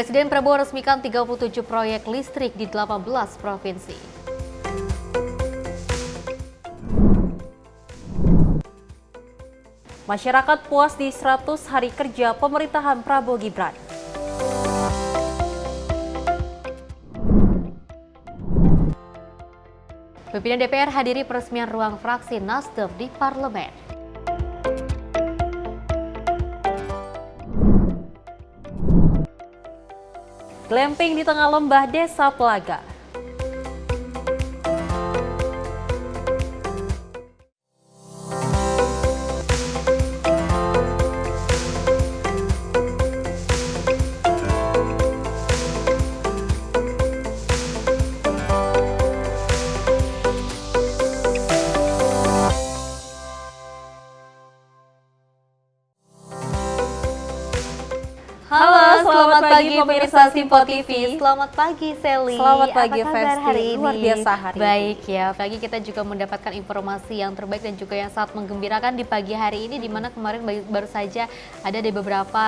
Presiden Prabowo resmikan 37 proyek listrik di 18 provinsi. Masyarakat puas di 100 hari kerja pemerintahan Prabowo Gibran. Pimpinan DPR hadiri peresmian ruang fraksi Nasdem di Parlemen. Glamping di tengah lembah Desa Pelaga. Halo, selamat pagi pemirsa Simpo TV. Selamat pagi Sally. Selamat pagi Apa kabar Festi. hari ini? Luar biasa hari ini. Baik ya, pagi kita juga mendapatkan informasi yang terbaik dan juga yang sangat menggembirakan di pagi hari ini, di mana kemarin baru saja ada di beberapa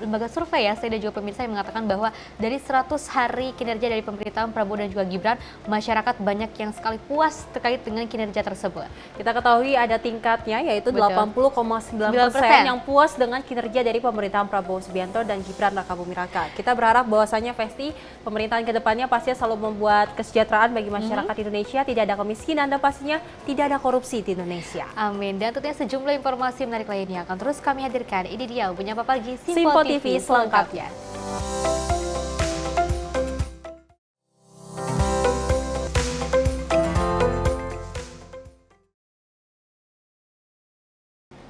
lembaga survei ya, saya dan juga pemirsa yang mengatakan bahwa dari 100 hari kinerja dari pemerintahan Prabowo dan juga Gibran, masyarakat banyak yang sekali puas terkait dengan kinerja tersebut. Kita ketahui ada tingkatnya yaitu Betul. 80,9% yang puas dengan kinerja dari pemerintahan Prabowo Subianto dan Gibran Rakabuming Raka. Kita berharap bahwasanya Festi pemerintahan kedepannya pasti selalu membuat kesejahteraan bagi masyarakat Indonesia, tidak ada kemiskinan dan pastinya tidak ada korupsi di Indonesia. Amin. Dan tentunya sejumlah informasi menarik lainnya akan terus kami hadirkan. Ini dia Menyapa Pagi Simpo TV selengkapnya.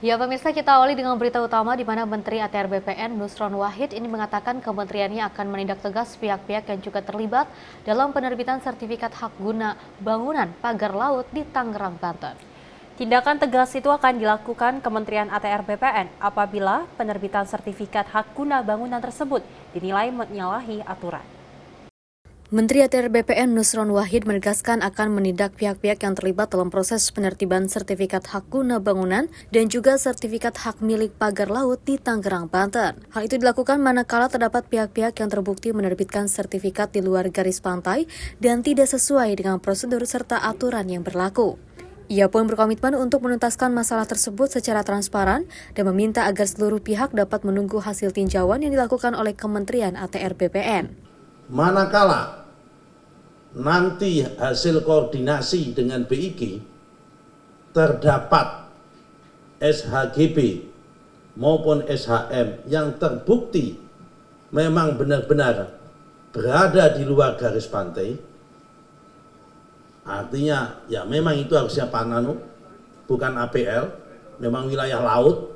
Ya pemirsa, kita awali dengan berita utama di mana Menteri ATR BPN Nusron Wahid ini mengatakan kementeriannya akan menindak tegas pihak-pihak yang juga terlibat dalam penerbitan sertifikat hak guna bangunan pagar laut di Tangerang, Banten. Tindakan tegas itu akan dilakukan Kementerian ATR BPN apabila penerbitan sertifikat hak guna bangunan tersebut dinilai menyalahi aturan. Menteri ATR BPN Nusron Wahid menegaskan akan menindak pihak-pihak yang terlibat dalam proses penertiban sertifikat hak guna bangunan dan juga sertifikat hak milik pagar laut di Tangerang, Banten. Hal itu dilakukan manakala terdapat pihak-pihak yang terbukti menerbitkan sertifikat di luar garis pantai dan tidak sesuai dengan prosedur serta aturan yang berlaku. Ia pun berkomitmen untuk menuntaskan masalah tersebut secara transparan dan meminta agar seluruh pihak dapat menunggu hasil tinjauan yang dilakukan oleh Kementerian ATR BPN. Manakala nanti hasil koordinasi dengan BIG terdapat SHGB maupun SHM yang terbukti memang benar-benar berada di luar garis pantai, artinya ya memang itu harusnya Pananu, bukan APL, memang wilayah laut,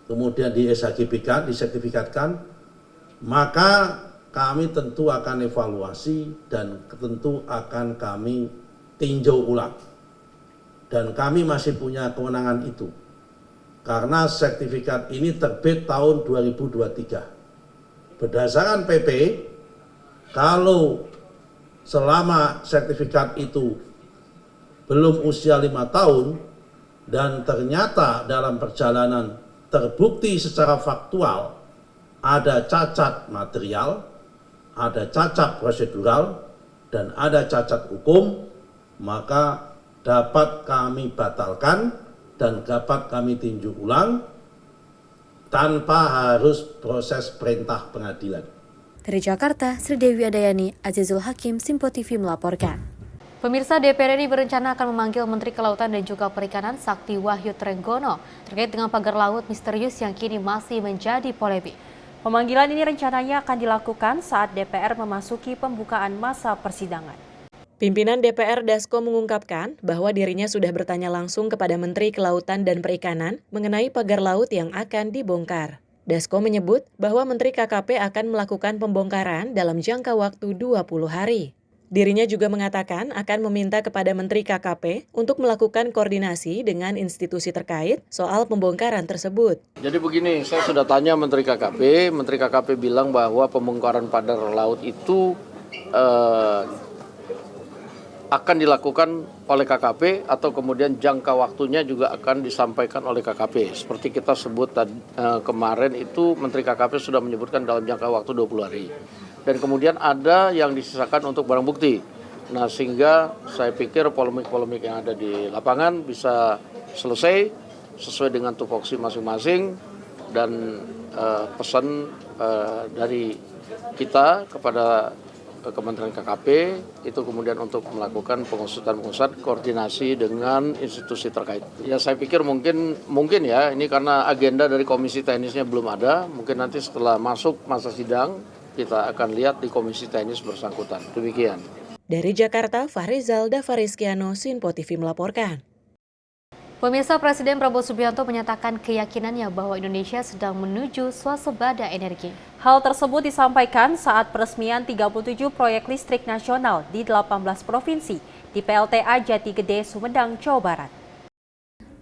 kemudian di SHGB-kan, disertifikatkan, maka kami tentu akan evaluasi dan tentu akan kami tinjau ulang. Dan kami masih punya kewenangan itu. Karena sertifikat ini terbit tahun 2023. Berdasarkan PP, kalau selama sertifikat itu belum usia 5 tahun dan ternyata dalam perjalanan terbukti secara faktual ada cacat material, ada cacat prosedural, dan ada cacat hukum, maka dapat kami batalkan dan dapat kami tinjau ulang tanpa harus proses perintah pengadilan. Dari Jakarta, Sri Dewi Adayani, Azizul Hakim, Simpo TV melaporkan. Pemirsa, DPR RI berencana akan memanggil Menteri Kelautan dan juga Perikanan Sakti Wahyu Trenggono terkait dengan pagar laut misterius yang kini masih menjadi polemik. Pemanggilan ini rencananya akan dilakukan saat DPR memasuki pembukaan masa persidangan. Pimpinan DPR Dasko mengungkapkan bahwa dirinya sudah bertanya langsung kepada Menteri Kelautan dan Perikanan mengenai pagar laut yang akan dibongkar. Dasko menyebut bahwa Menteri KKP akan melakukan pembongkaran dalam jangka waktu 20 hari. Dirinya juga mengatakan akan meminta kepada Menteri KKP untuk melakukan koordinasi dengan institusi terkait soal pembongkaran tersebut. Jadi begini, saya sudah tanya Menteri KKP bilang bahwa pembongkaran pagar laut itu akan dilakukan oleh KKP atau kemudian jangka waktunya juga akan disampaikan oleh KKP. Seperti kita sebut kemarin itu Menteri KKP sudah menyebutkan dalam jangka waktu 20 hari. Dan kemudian ada yang disisakan untuk barang bukti. Nah, sehingga saya pikir polemik-polemik yang ada di lapangan bisa selesai sesuai dengan tupoksi masing-masing dan pesan dari kita kepada Kementerian KKP itu kemudian untuk melakukan pengusutan koordinasi dengan institusi terkait. Ya saya pikir mungkin ya ini karena agenda dari komisi teknisnya belum ada, mungkin nanti setelah masuk masa sidang kita akan lihat di komisi teknis bersangkutan. Demikian. Dari Jakarta, Fahrizal Davarizkiano, Sinpo TV melaporkan. Pemirsa, Presiden Prabowo Subianto menyatakan keyakinannya bahwa Indonesia sedang menuju swasembada energi. Hal tersebut disampaikan saat peresmian 37 proyek listrik nasional di 18 provinsi di PLTA Jati Gede, Sumedang, Jawa Barat.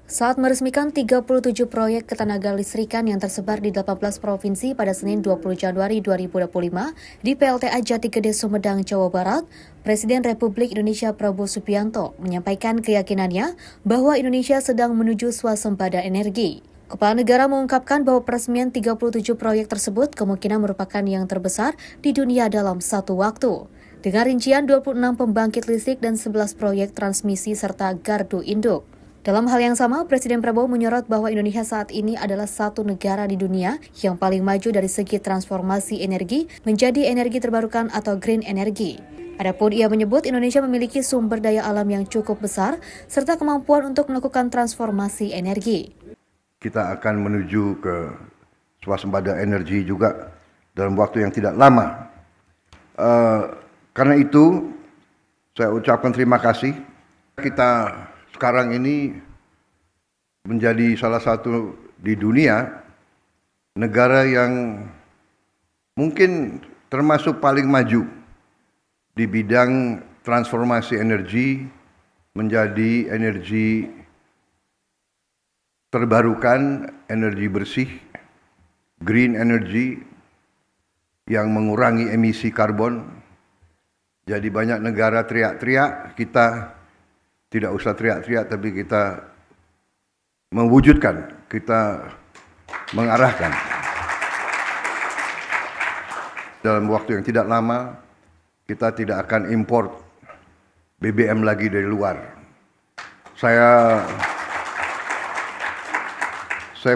Saat meresmikan 37 proyek ketenaga listrikan yang tersebar di 18 provinsi pada Senin 20 Januari 2025 di PLTA Jati Gede, Sumedang, Jawa Barat, Presiden Republik Indonesia Prabowo Subianto menyampaikan keyakinannya bahwa Indonesia sedang menuju swasembada energi. Kepala negara mengungkapkan bahwa peresmian 37 proyek tersebut kemungkinan merupakan yang terbesar di dunia dalam satu waktu. Dengan rincian 26 pembangkit listrik dan 11 proyek transmisi serta gardu induk. Dalam hal yang sama, Presiden Prabowo menyorot bahwa Indonesia saat ini adalah satu negara di dunia yang paling maju dari segi transformasi energi menjadi energi terbarukan atau green energy. Adapun ia menyebut Indonesia memiliki sumber daya alam yang cukup besar serta kemampuan untuk melakukan transformasi energi. Kita akan menuju ke swasembada energi juga dalam waktu yang tidak lama. Karena itu, saya ucapkan terima kasih. Kita sekarang ini menjadi salah satu di dunia negara yang mungkin termasuk paling maju di bidang transformasi energi menjadi energi terbarukan, energi bersih, green energy yang mengurangi emisi karbon. Jadi banyak negara teriak-teriak, kita tidak usah teriak-teriak, tapi kita mewujudkan, kita mengarahkan. Dalam waktu yang tidak lama, kita tidak akan import BBM lagi dari luar. Saya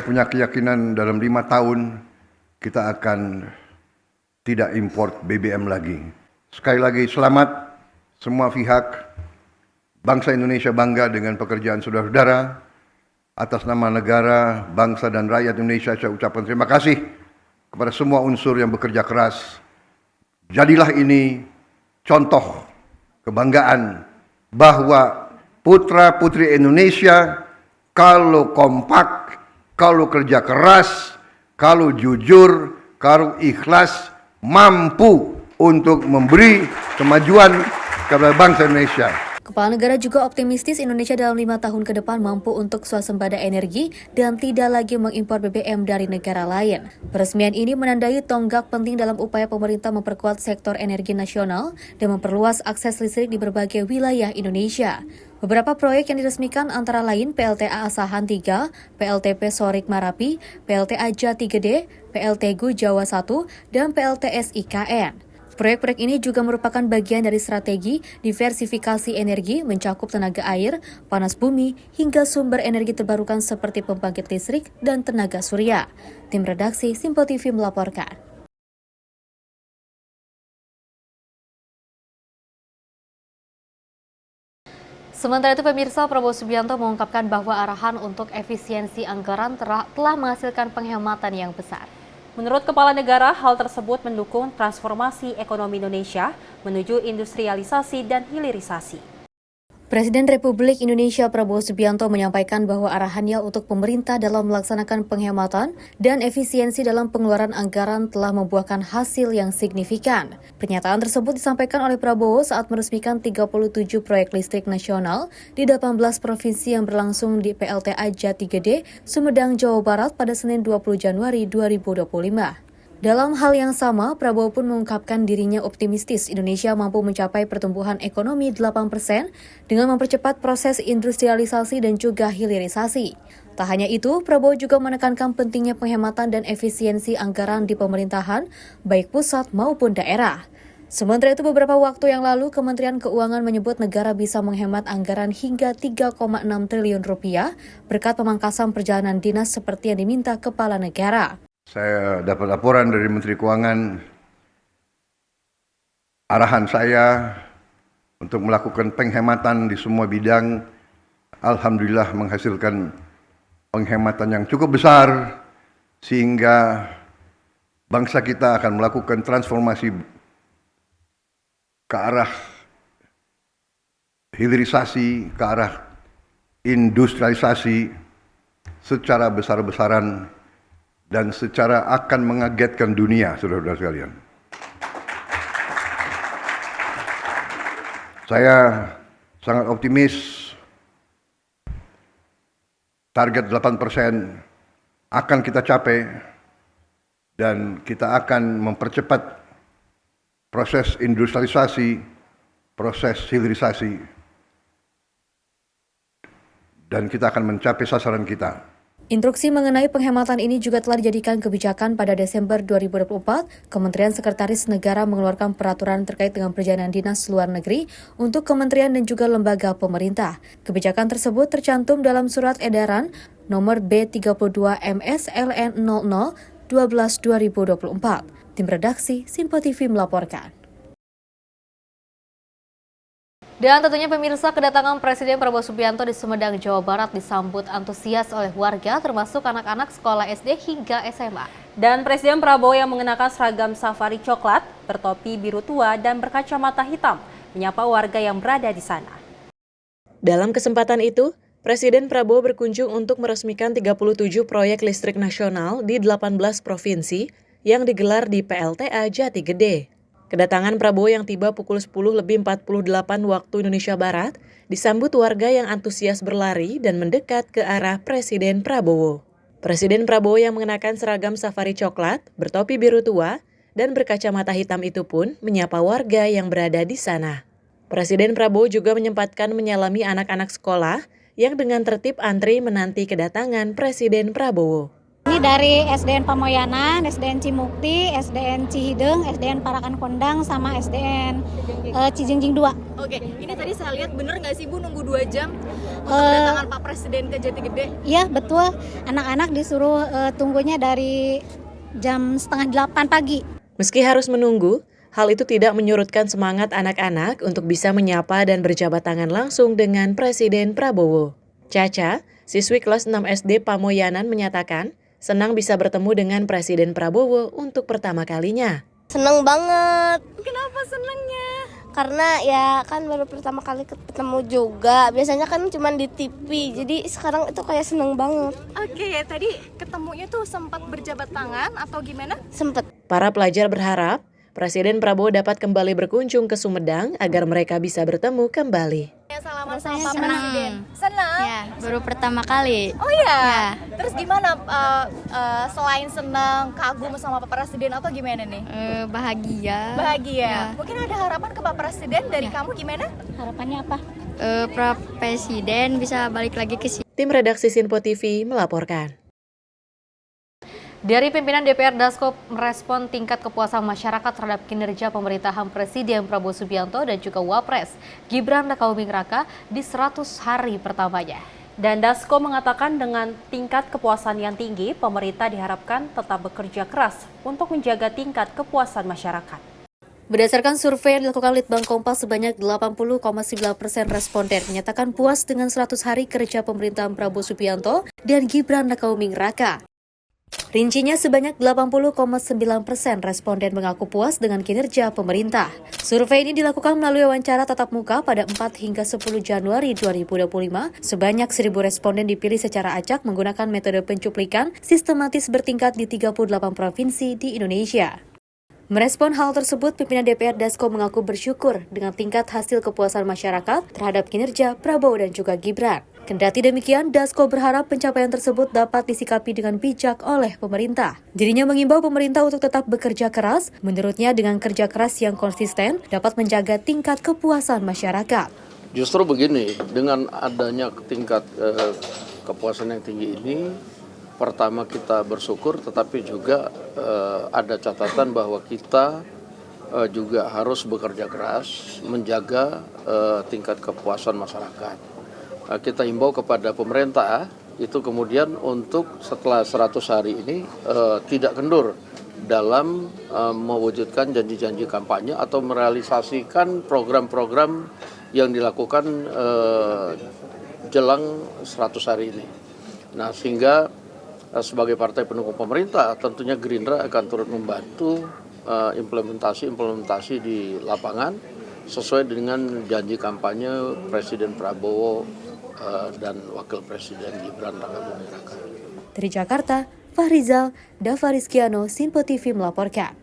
punya keyakinan dalam 5 tahun kita akan tidak import BBM lagi. Sekali lagi selamat semua pihak. Bangsa Indonesia bangga dengan pekerjaan saudara-saudara. Atas nama negara, bangsa dan rakyat Indonesia saya ucapkan terima kasih kepada semua unsur yang bekerja keras. Jadilah ini contoh kebanggaan bahwa putra-putri Indonesia kalau kompak, kalau kerja keras, kalau jujur, kalau ikhlas, mampu untuk memberi kemajuan kepada bangsa Indonesia. Kepala negara juga optimistis Indonesia dalam 5 tahun ke depan mampu untuk swasembada energi dan tidak lagi mengimpor BBM dari negara lain. Peresmian ini menandai tonggak penting dalam upaya pemerintah memperkuat sektor energi nasional dan memperluas akses listrik di berbagai wilayah Indonesia. Beberapa proyek yang diresmikan antara lain PLTA Asahan 3, PLTP Sorik Marapi, PLTA Jati Gede, PLTGU Jawa 1, dan PLTS IKN. Proyek-proyek ini juga merupakan bagian dari strategi diversifikasi energi mencakup tenaga air, panas bumi, hingga sumber energi terbarukan seperti pembangkit listrik dan tenaga surya. Tim redaksi Sinpo TV melaporkan. Sementara itu, pemirsa, Prabowo Subianto mengungkapkan bahwa arahan untuk efisiensi anggaran telah menghasilkan penghematan yang besar. Menurut Kepala Negara, hal tersebut mendukung transformasi ekonomi Indonesia menuju industrialisasi dan hilirisasi. Presiden Republik Indonesia Prabowo Subianto menyampaikan bahwa arahannya untuk pemerintah dalam melaksanakan penghematan dan efisiensi dalam pengeluaran anggaran telah membuahkan hasil yang signifikan. Pernyataan tersebut disampaikan oleh Prabowo saat meresmikan 37 proyek listrik nasional di 18 provinsi yang berlangsung di PLTA Jati Gede, Sumedang, Jawa Barat pada Senin 20 Januari 2025. Dalam hal yang sama, Prabowo pun mengungkapkan dirinya optimistis Indonesia mampu mencapai pertumbuhan ekonomi 8% dengan mempercepat proses industrialisasi dan juga hilirisasi. Tak hanya itu, Prabowo juga menekankan pentingnya penghematan dan efisiensi anggaran di pemerintahan, baik pusat maupun daerah. Sementara itu, beberapa waktu yang lalu, Kementerian Keuangan menyebut negara bisa menghemat anggaran hingga 3,6 triliun rupiah berkat pemangkasan perjalanan dinas seperti yang diminta kepala negara. Saya dapat laporan dari Menteri Keuangan, arahan saya untuk melakukan penghematan di semua bidang, alhamdulillah menghasilkan penghematan yang cukup besar, sehingga bangsa kita akan melakukan transformasi ke arah hilirisasi, ke arah industrialisasi secara besar-besaran dan secara akan mengagetkan dunia, saudara-saudara sekalian. Saya sangat optimis target 8% akan kita capai dan kita akan mempercepat proses industrialisasi, proses hilirisasi, dan kita akan mencapai sasaran kita. Instruksi mengenai penghematan ini juga telah dijadikan kebijakan pada Desember 2024. Kementerian Sekretaris Negara mengeluarkan peraturan terkait dengan perjalanan dinas luar negeri untuk kementerian dan juga lembaga pemerintah. Kebijakan tersebut tercantum dalam surat edaran nomor B32 MSLN 00 12/2024. Tim redaksi Simpo TV melaporkan. Dan tentunya pemirsa, kedatangan Presiden Prabowo Subianto di Sumedang, Jawa Barat disambut antusias oleh warga termasuk anak-anak sekolah SD hingga SMA. Dan Presiden Prabowo yang mengenakan seragam safari coklat, bertopi biru tua dan berkacamata hitam menyapa warga yang berada di sana. Dalam kesempatan itu, Presiden Prabowo berkunjung untuk meresmikan 37 proyek listrik nasional di 18 provinsi yang digelar di PLTA Jati Gede. Kedatangan Prabowo yang tiba pukul 10:48 waktu Indonesia Barat disambut warga yang antusias berlari dan mendekat ke arah Presiden Prabowo. Presiden Prabowo yang mengenakan seragam safari coklat, bertopi biru tua, dan berkacamata hitam itu pun menyapa warga yang berada di sana. Presiden Prabowo juga menyempatkan menyalami anak-anak sekolah yang dengan tertib antri menanti kedatangan Presiden Prabowo. Ini dari SDN Pamoyanan, SDN Cimukti, SDN Cihideng, SDN Parakan Kondang, sama SDN Cijingjing 2. Oke, ini tadi saya lihat bener nggak sih Bu nunggu 2 jam untuk kedatangan Pak Presiden ke Jati Gede? Iya betul, anak-anak disuruh tunggunya dari jam 7:30 pagi. Meski harus menunggu, hal itu tidak menyurutkan semangat anak-anak untuk bisa menyapa dan berjabat tangan langsung dengan Presiden Prabowo. Caca, siswi kelas 6 SD Pamoyanan menyatakan, senang bisa bertemu dengan Presiden Prabowo untuk pertama kalinya. Seneng banget. Kenapa senengnya? Karena ya kan baru pertama kali ketemu juga. Biasanya kan cuma di TV. Jadi sekarang itu kayak seneng banget. Oke, tadi ketemunya tuh sempat berjabat tangan atau gimana? Sempet. Para pelajar berharap Presiden Prabowo dapat kembali berkunjung ke Sumedang agar mereka bisa bertemu kembali. Salaman sama Pak Presiden. Senang? Ya, baru pertama kali. Oh iya? Terus gimana selain senang, kagum sama Pak Presiden atau gimana nih? Bahagia. Bahagia? Ya. Mungkin ada harapan ke Pak Presiden dari kamu gimana? Harapannya apa? Pak Presiden bisa balik lagi ke sini. Tim redaksi Simpo TV melaporkan. Dari pimpinan DPR Dasko merespon tingkat kepuasan masyarakat terhadap kinerja pemerintahan Presiden Prabowo Subianto dan juga Wapres Gibran Rakabuming Raka di 100 hari pertamanya. Dan Dasko mengatakan dengan tingkat kepuasan yang tinggi, pemerintah diharapkan tetap bekerja keras untuk menjaga tingkat kepuasan masyarakat. Berdasarkan survei yang dilakukan Litbang Kompas, sebanyak 80,9% responden menyatakan puas dengan 100 hari kerja pemerintahan Prabowo Subianto dan Gibran Rakabuming Raka. Rincinya sebanyak 80,9% responden mengaku puas dengan kinerja pemerintah. Survei ini dilakukan melalui wawancara tatap muka pada 4 hingga 10 Januari 2025. Sebanyak 1.000 responden dipilih secara acak menggunakan metode pencuplikan sistematis bertingkat di 38 provinsi di Indonesia. Merespon hal tersebut, pimpinan DPR Dasko mengaku bersyukur dengan tingkat hasil kepuasan masyarakat terhadap kinerja Prabowo dan juga Gibran. Kendati demikian, Dasko berharap pencapaian tersebut dapat disikapi dengan bijak oleh pemerintah. Dirinya mengimbau pemerintah untuk tetap bekerja keras. Menurutnya, dengan kerja keras yang konsisten dapat menjaga tingkat kepuasan masyarakat. Justru begini, dengan adanya tingkat kepuasan yang tinggi ini, pertama kita bersyukur, tetapi juga ada catatan bahwa kita juga harus bekerja keras menjaga tingkat kepuasan masyarakat. Kita himbau kepada pemerintah itu kemudian untuk setelah 100 hari ini tidak kendur dalam mewujudkan janji-janji kampanye atau merealisasikan program-program yang dilakukan jelang 100 hari ini. Nah, sehingga sebagai partai pendukung pemerintah tentunya Gerindra akan turut membantu implementasi di lapangan sesuai dengan janji kampanye Presiden Prabowo dan Wakil Presiden Gibran Rakabuming Raka. Dari Jakarta, Fahrizal, Dava Rizkiano, Sinpo TV melaporkan.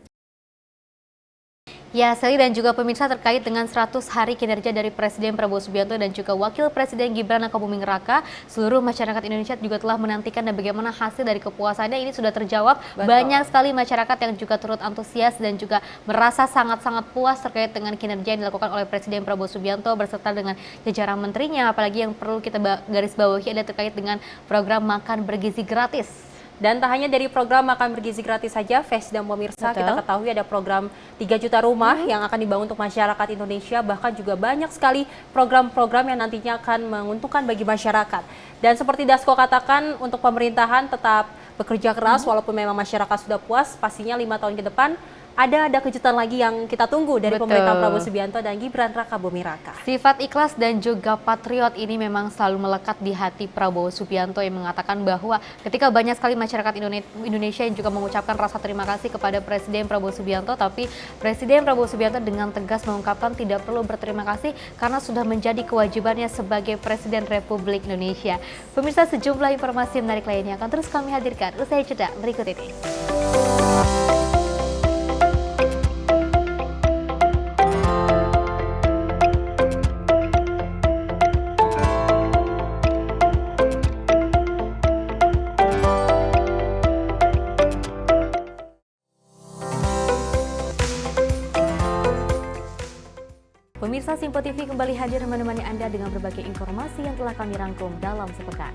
Ya, Sally dan juga pemirsa, terkait dengan 100 hari kinerja dari Presiden Prabowo Subianto dan juga Wakil Presiden Gibran Rakabuming Raka, seluruh masyarakat Indonesia juga telah menantikan dan bagaimana hasil dari kepuasannya ini sudah terjawab. Betul. Banyak sekali masyarakat yang juga turut antusias dan juga merasa sangat-sangat puas terkait dengan kinerja yang dilakukan oleh Presiden Prabowo Subianto beserta dengan jajaran menterinya. Apalagi yang perlu kita garis bawahi adalah terkait dengan program makan bergizi gratis. Dan tak hanya dari program makan bergizi gratis saja, Fes dan pemirsa, kita ketahui ada program 3 juta rumah yang akan dibangun untuk masyarakat Indonesia, bahkan juga banyak sekali program-program yang nantinya akan menguntungkan bagi masyarakat. Dan seperti Dasko katakan, untuk pemerintahan tetap bekerja keras walaupun memang masyarakat sudah puas, pastinya 5 tahun ke depan ada kejutan lagi yang kita tunggu dari pemerintah Prabowo Subianto dan Gibran Rakabuming Raka. Sifat ikhlas dan juga patriot ini memang selalu melekat di hati Prabowo Subianto yang mengatakan bahwa ketika banyak sekali masyarakat Indonesia yang juga mengucapkan rasa terima kasih kepada Presiden Prabowo Subianto, tapi Presiden Prabowo Subianto dengan tegas mengungkapkan tidak perlu berterima kasih karena sudah menjadi kewajibannya sebagai Presiden Republik Indonesia. Pemirsa, sejumlah informasi menarik lainnya akan terus kami hadirkan usai jeda berikut ini. Pemirsa, Sinpo TV kembali hadir menemani Anda dengan berbagai informasi yang telah kami rangkum dalam sepekan.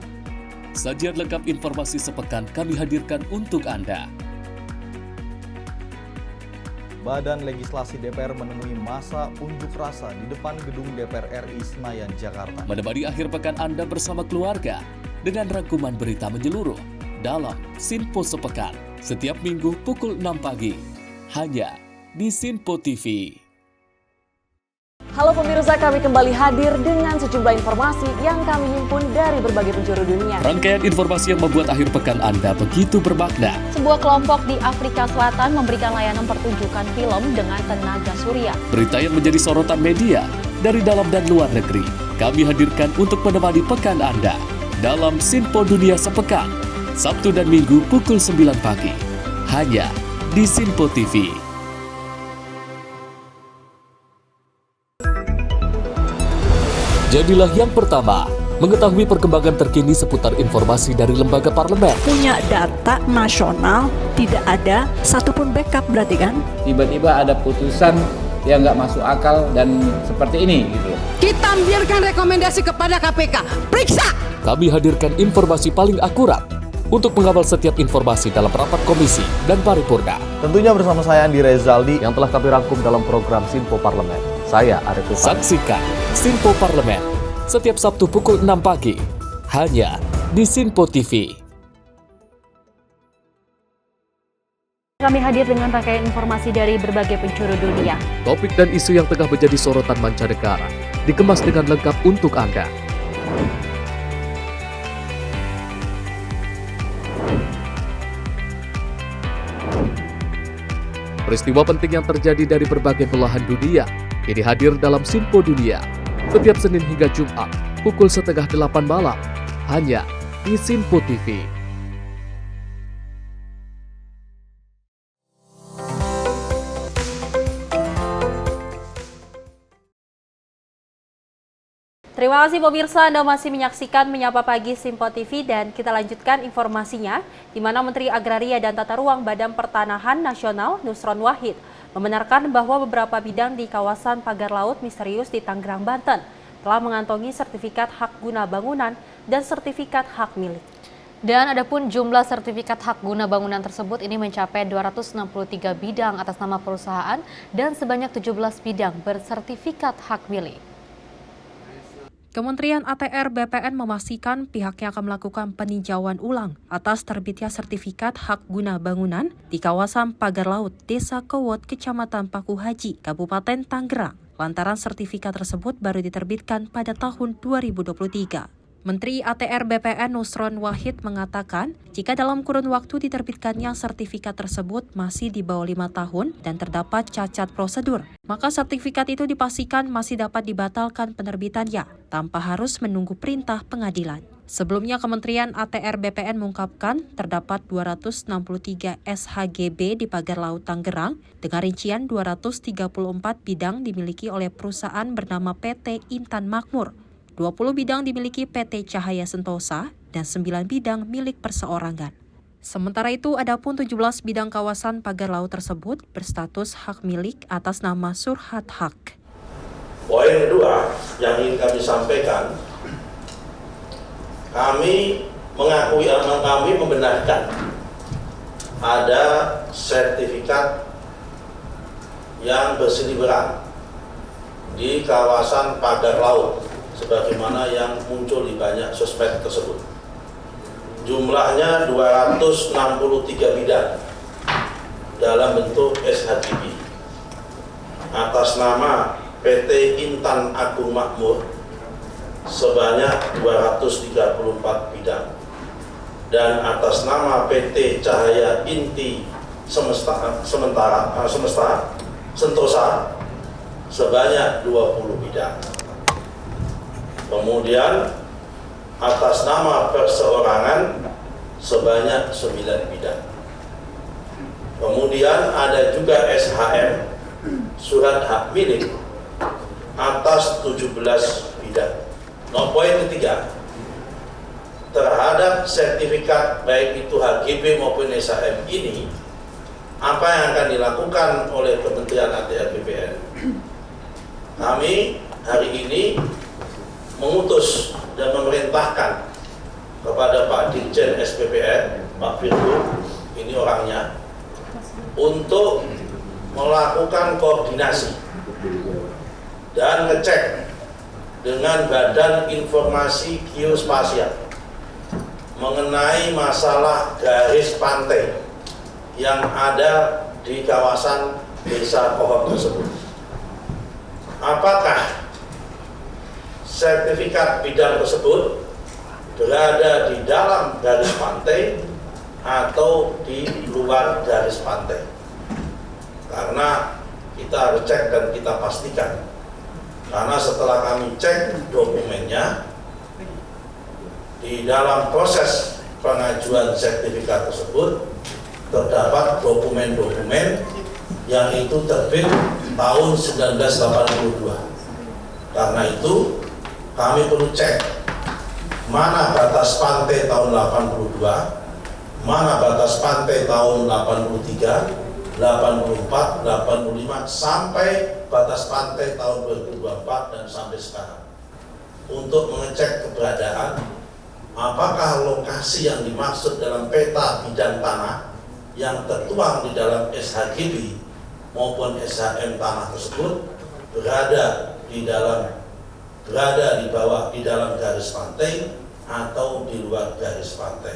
Sajian lengkap informasi sepekan kami hadirkan untuk Anda. Badan Legislasi DPR menemui masa unjuk rasa di depan gedung DPR RI Senayan, Jakarta. Menemani akhir pekan Anda bersama keluarga dengan rangkuman berita menyeluruh dalam Sinpo Sepekan setiap minggu pukul 6 pagi hanya di Sinpo TV. Halo pemirsa, kami kembali hadir dengan sejumlah informasi yang kami himpun dari berbagai penjuru dunia. Rangkaian informasi yang membuat akhir pekan Anda begitu bermakna. Sebuah kelompok di Afrika Selatan memberikan layanan pertunjukan film dengan tenaga surya. Berita yang menjadi sorotan media dari dalam dan luar negeri kami hadirkan untuk menemani pekan Anda dalam Sinpo Dunia Sepekan, Sabtu dan Minggu pukul 9 pagi hanya di Sinpo TV. Jadilah yang pertama mengetahui perkembangan terkini seputar informasi dari lembaga parlemen. Punya data nasional, tidak ada satupun backup berarti kan? Tiba-tiba ada putusan yang nggak masuk akal dan seperti ini gitu. Kita biarkan rekomendasi kepada KPK, periksa! Kami hadirkan informasi paling akurat untuk mengawal setiap informasi dalam rapat komisi dan paripurna. Tentunya bersama saya Andi Rezaldi yang telah kami rangkum dalam program Sinpo Parlemen. Saya Arif Tufan. Saksikan Sinpo Parlemen setiap Sabtu pukul 6 pagi hanya di Sinpo TV. Kami hadir dengan rangkaian informasi dari berbagai penjuru dunia. Topik dan isu yang tengah menjadi sorotan mancanegara dikemas dengan lengkap untuk Anda. Peristiwa penting yang terjadi dari berbagai belahan dunia ini hadir dalam Sinpo Dunia setiap Senin hingga Jumat pukul 7:30 malam hanya di Sinpo TV. Terima kasih pemirsa, Anda masih menyaksikan Menyapa Pagi Simpo TV dan kita lanjutkan informasinya di mana Menteri Agraria dan Tata Ruang Badan Pertanahan Nasional Nusron Wahid membenarkan bahwa beberapa bidang di kawasan pagar laut misterius di Tangerang, Banten telah mengantongi sertifikat hak guna bangunan dan sertifikat hak milik. Dan adapun jumlah sertifikat hak guna bangunan tersebut ini mencapai 263 bidang atas nama perusahaan dan sebanyak 17 bidang bersertifikat hak milik. Kementerian ATR BPN memastikan pihaknya akan melakukan peninjauan ulang atas terbitnya sertifikat hak guna bangunan di kawasan pagar laut Desa Kowot, Kecamatan Paku Haji, Kabupaten Tangerang. Lantaran sertifikat tersebut baru diterbitkan pada tahun 2023. Menteri ATR BPN Nusron Wahid mengatakan, jika dalam kurun waktu diterbitkannya sertifikat tersebut masih di bawah 5 tahun dan terdapat cacat prosedur, maka sertifikat itu dipastikan masih dapat dibatalkan penerbitannya tanpa harus menunggu perintah pengadilan. Sebelumnya, Kementerian ATR BPN mengungkapkan terdapat 263 SHGB di pagar laut Tangerang dengan rincian 234 bidang dimiliki oleh perusahaan bernama PT Intan Makmur. 20 bidang dimiliki PT Cahaya Sentosa dan 9 bidang milik perseorangan. Sementara itu, adapun 17 bidang kawasan pagar laut tersebut berstatus hak milik atas nama Surhat Hak. Poin kedua yang ingin kami sampaikan, kami membenarkan ada sertifikat yang berseliweran di kawasan pagar laut sebagaimana yang muncul di banyak sosmed tersebut. Jumlahnya 263 bidang dalam bentuk SHGB atas nama PT Intan Agung Makmur sebanyak 234 bidang dan atas nama PT Cahaya Inti Sentosa sebanyak 20 bidang. Kemudian atas nama perseorangan sebanyak 9 bidang. Kemudian ada juga SHM, surat hak milik, atas 17 bidang. Nah, poin ketiga, terhadap sertifikat baik itu HGB maupun SHM ini, apa yang akan dilakukan oleh Kementerian ATR BPN? Kami hari ini mengutus dan memerintahkan kepada Pak Dirjen SPPN, Pak Firdu, ini orangnya, untuk melakukan koordinasi dan ngecek dengan Badan Informasi Geospasial mengenai masalah garis pantai yang ada di kawasan Desa Kowot tersebut. Apakah sertifikat bidang tersebut berada di dalam garis pantai atau di luar garis pantai? Karena kita harus cek dan kita pastikan. Karena setelah kami cek dokumennya, di dalam proses pengajuan sertifikat tersebut terdapat dokumen-dokumen yang itu terbit tahun 1982. Karena itu kami perlu cek mana batas pantai tahun 82, mana batas pantai tahun 83, 84, 85 sampai batas pantai tahun 2024 dan sampai sekarang, untuk mengecek keberadaan apakah lokasi yang dimaksud dalam peta bidang tanah yang tertuang di dalam SHGB maupun SHM tanah tersebut berada di bawah di dalam garis pantai atau di luar garis pantai.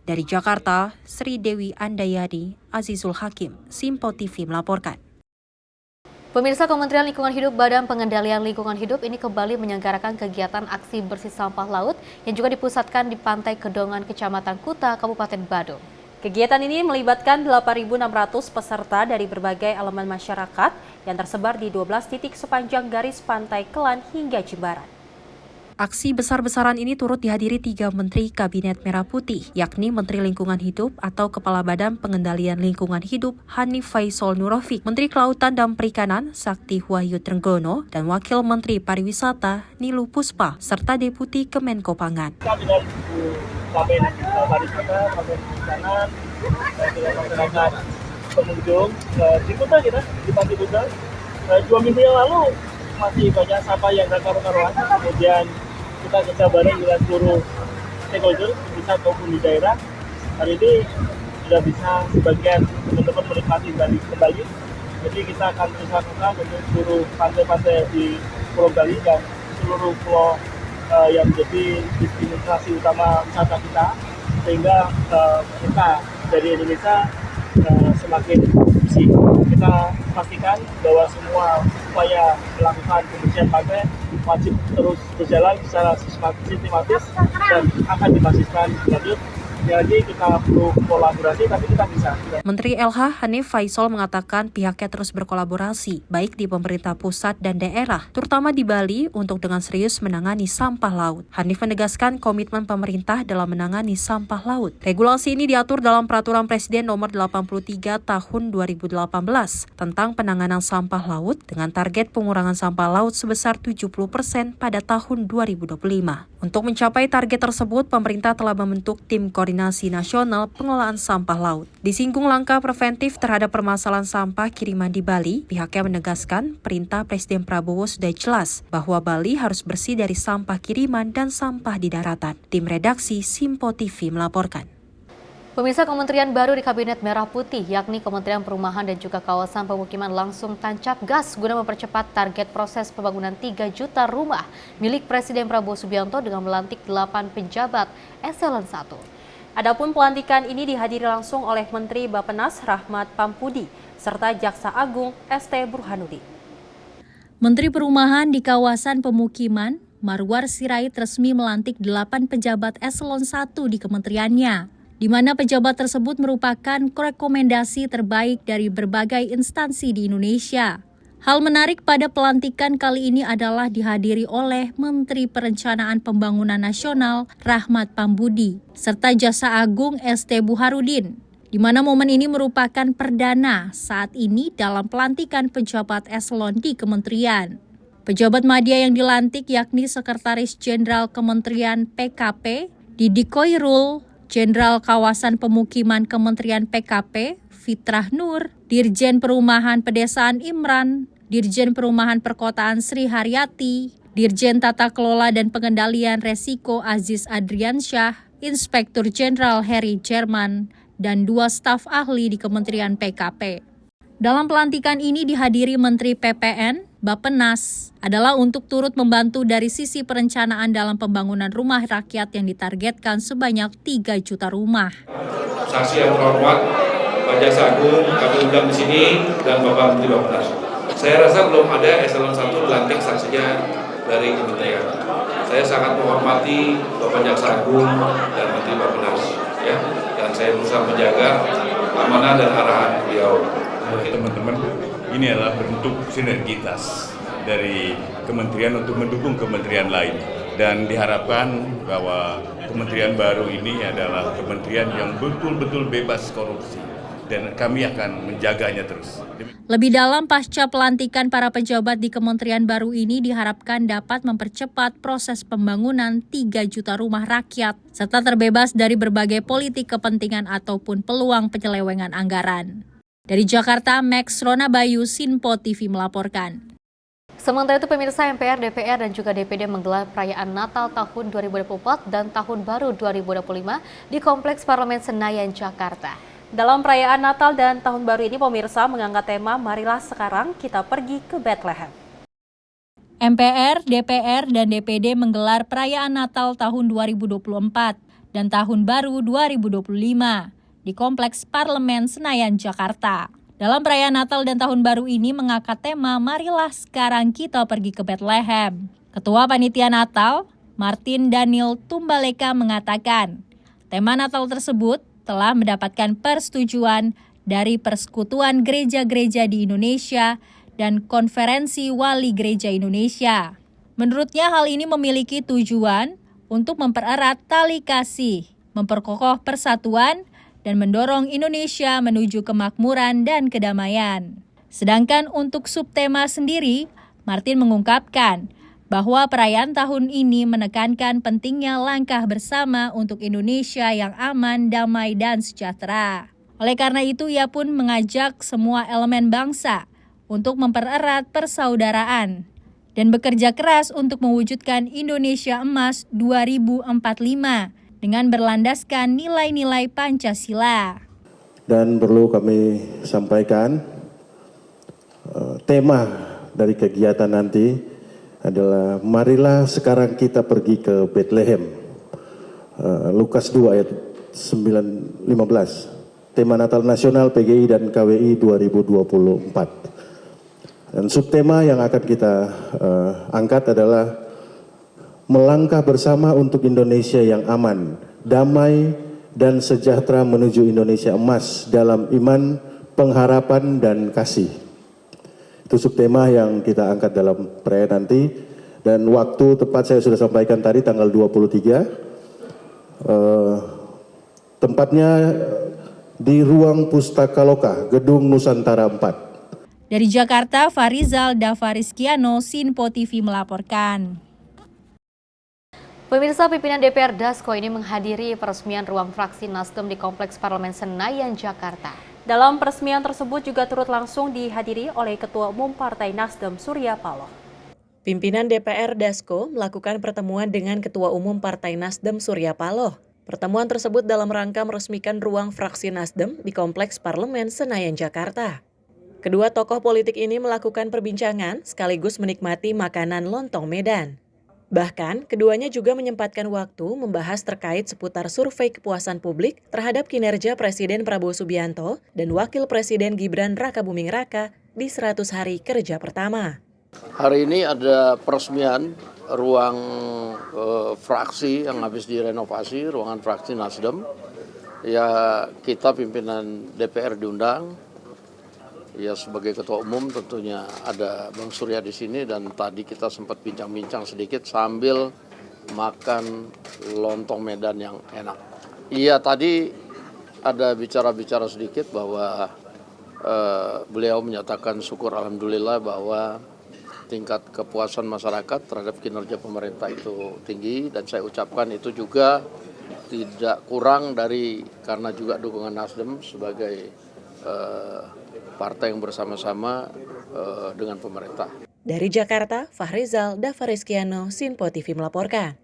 Dari Jakarta, Sri Dewi Andayani, Azizul Hakim, Simpo TV melaporkan. Pemirsa, Kementerian Lingkungan Hidup Badan Pengendalian Lingkungan Hidup ini kembali menyelenggarakan kegiatan aksi bersih sampah laut yang juga dipusatkan di Pantai Kedongan, Kecamatan Kuta, Kabupaten Badung. Kegiatan ini melibatkan 8.600 peserta dari berbagai elemen masyarakat yang tersebar di 12 titik sepanjang garis pantai Kelan hingga Jimbaran. Aksi besar-besaran ini turut dihadiri 3 Menteri Kabinet Merah Putih, yakni Menteri Lingkungan Hidup atau Kepala Badan Pengendalian Lingkungan Hidup Hanif Faisal Nurrafiq, Menteri Kelautan dan Perikanan Sakti Wahyu Trenggono, dan Wakil Menteri Pariwisata Niluh Puspa, serta Deputi Kemenko Pangan. Kabinet Pariwisata, Kabinet Perikanan, dan juga masyarakat pengunjung di Kuta kita, di Pantai Kuta. 2 minggu yang lalu masih banyak sampah yang karuan, kemudian kita kerja bareng dengan seluruh stakeholder pusat maupun di daerah. Hari ini sudah bisa sebagian teman-teman menikmati kembali. Jadi kita akan terus lakukan untuk seluruh pantai-pantai di Pulau Bali dan seluruh pulau yang menjadi destinasi utama wisata kita, sehingga kita dari Indonesia semakin bersih. Kita pastikan bahwa semua upaya melakukan pembersihan pantai wajib terus berjalan secara sistematis dan akan dipastikan lanjut. Jadi kita perlu kolaborasi, tapi kita bisa. Menteri LH Hanif Faisal mengatakan pihaknya terus berkolaborasi, baik di pemerintah pusat dan daerah, terutama di Bali, untuk dengan serius menangani sampah laut. Hanif menegaskan komitmen pemerintah dalam menangani sampah laut. Regulasi ini diatur dalam Peraturan Presiden Nomor 83 Tahun 2018 tentang penanganan sampah laut dengan target pengurangan sampah laut sebesar 70% pada tahun 2025. Untuk mencapai target tersebut, pemerintah telah membentuk tim Koordinasi Nasional Pengelolaan Sampah Laut. Disinggung langkah preventif terhadap permasalahan sampah kiriman di Bali, pihaknya menegaskan perintah Presiden Prabowo sudah jelas bahwa Bali harus bersih dari sampah kiriman dan sampah di daratan. Tim redaksi Simpo TV melaporkan. Pemirsa, kementerian baru di Kabinet Merah Putih, yakni Kementerian Perumahan dan juga Kawasan Pemukiman, langsung tancap gas guna mempercepat target proses pembangunan 3 juta rumah milik Presiden Prabowo Subianto dengan melantik 8 pejabat eselon 1. Adapun pelantikan ini dihadiri langsung oleh Menteri Bappenas Rahmat Pampudi serta Jaksa Agung ST Burhanuddin. Menteri Perumahan di Kawasan Pemukiman, Marwar Sirait, resmi melantik 8 pejabat eselon 1 di kementeriannya, di mana pejabat tersebut merupakan rekomendasi terbaik dari berbagai instansi di Indonesia. Hal menarik pada pelantikan kali ini adalah dihadiri oleh Menteri Perencanaan Pembangunan Nasional Rahmat Pampudi serta Jaksa Agung ST Burhanuddin, di mana momen ini merupakan perdana saat ini dalam pelantikan pejabat eselon di kementerian. Pejabat media yang dilantik yakni Sekretaris Jenderal Kementerian PKP Didi Khoirul, Jenderal Kawasan Pemukiman Kementerian PKP Fitrah Nur, Dirjen Perumahan Pedesaan Imran, Dirjen Perumahan Perkotaan Sri Haryati, Dirjen Tata Kelola dan Pengendalian Resiko Aziz Adriansyah, Inspektur Jenderal Harry Jerman, dan 2 staf ahli di Kementerian PKP. Dalam pelantikan ini dihadiri Menteri PPN, Bappenas, adalah untuk turut membantu dari sisi perencanaan dalam pembangunan rumah rakyat yang ditargetkan sebanyak 3 juta rumah. Saksi yang terhormat, Pak Jaksa Agung, kami undang di sini, dan Bapak Menteri Bappenas. Saya rasa belum ada eselon 1 dilantik saksinya dari kementerian. Saya sangat menghormati Bapak Jaksa Agung dan Menteri Bappenas, ya, dan saya berusaha menjaga amanah dan arahan beliau. Teman-teman, ini adalah bentuk sinergitas dari kementerian untuk mendukung kementerian lain, dan diharapkan bahwa kementerian baru ini adalah kementerian yang betul-betul bebas korupsi, dan kami akan menjaganya terus. Lebih dalam, pasca pelantikan para pejabat di kementerian baru ini diharapkan dapat mempercepat proses pembangunan 3 juta rumah rakyat, serta terbebas dari berbagai politik kepentingan ataupun peluang penyelewengan anggaran. Dari Jakarta, Max Ronabayu, Sinpo TV melaporkan. Sementara itu, pemirsa, MPR, DPR, dan juga DPD menggelar perayaan Natal tahun 2024 dan Tahun Baru 2025 di Kompleks Parlemen Senayan, Jakarta. Dalam perayaan Natal dan Tahun Baru ini, pemirsa mengangkat tema Marilah Sekarang Kita Pergi ke Bethlehem. MPR, DPR, dan DPD menggelar perayaan Natal tahun 2024 dan Tahun Baru 2025 di Kompleks Parlemen Senayan, Jakarta. Dalam perayaan Natal dan Tahun Baru ini mengangkat tema Marilah Sekarang Kita Pergi ke Bethlehem. Ketua Panitia Natal, Martin Daniel Tumbaleka, mengatakan tema Natal tersebut telah mendapatkan persetujuan dari Persekutuan Gereja-Gereja di Indonesia dan Konferensi Wali Gereja Indonesia. Menurutnya hal ini memiliki tujuan untuk mempererat tali kasih, memperkokoh persatuan, dan mendorong Indonesia menuju kemakmuran dan kedamaian. Sedangkan untuk subtema sendiri, Martin mengungkapkan bahwa perayaan tahun ini menekankan pentingnya langkah bersama untuk Indonesia yang aman, damai, dan sejahtera. Oleh karena itu, ia pun mengajak semua elemen bangsa untuk mempererat persaudaraan dan bekerja keras untuk mewujudkan Indonesia Emas 2045 dengan berlandaskan nilai-nilai Pancasila. Dan perlu kami sampaikan, tema dari kegiatan nanti adalah marilah sekarang kita pergi ke Bethlehem. Lukas 2 ayat 9-15. Tema Natal Nasional PGI dan KWI 2024. Dan subtema yang akan kita angkat adalah melangkah bersama untuk Indonesia yang aman, damai, dan sejahtera menuju Indonesia emas dalam iman, pengharapan, dan kasih. Itu subtema yang kita angkat dalam perayaan nanti. Dan waktu tepat saya sudah sampaikan tadi, tanggal 23. Tempatnya di Ruang Pustakaloka, Gedung Nusantara 4. Dari Jakarta, Farizal Dafariskiano, Sinpo TV melaporkan. Pemirsa, pimpinan DPR Dasko ini menghadiri peresmian ruang fraksi Nasdem di Kompleks Parlemen Senayan, Jakarta. Dalam peresmian tersebut juga turut langsung dihadiri oleh Ketua Umum Partai Nasdem Surya Paloh. Pimpinan DPR Dasko melakukan pertemuan dengan Ketua Umum Partai Nasdem Surya Paloh. Pertemuan tersebut dalam rangka meresmikan ruang fraksi Nasdem di Kompleks Parlemen Senayan, Jakarta. Kedua tokoh politik ini melakukan perbincangan sekaligus menikmati makanan lontong Medan. Bahkan, keduanya juga menyempatkan waktu membahas terkait seputar survei kepuasan publik terhadap kinerja Presiden Prabowo Subianto dan Wakil Presiden Gibran Rakabuming Raka di 100 hari kerja pertama. Hari ini ada peresmian ruang fraksi yang habis direnovasi, ruangan fraksi Nasdem. Ya, kita pimpinan DPR diundang. Ya, sebagai ketua umum tentunya ada Bang Surya di sini, dan tadi kita sempat bincang-bincang sedikit sambil makan lontong Medan yang enak. Iya, tadi ada bicara-bicara sedikit bahwa beliau menyatakan syukur alhamdulillah bahwa tingkat kepuasan masyarakat terhadap kinerja pemerintah itu tinggi, dan saya ucapkan itu juga tidak kurang dari karena juga dukungan Nasdem sebagai partai yang bersama-sama dengan pemerintah. Dari Jakarta, Fahrizal Dafariskiano, Sinpo TV melaporkan.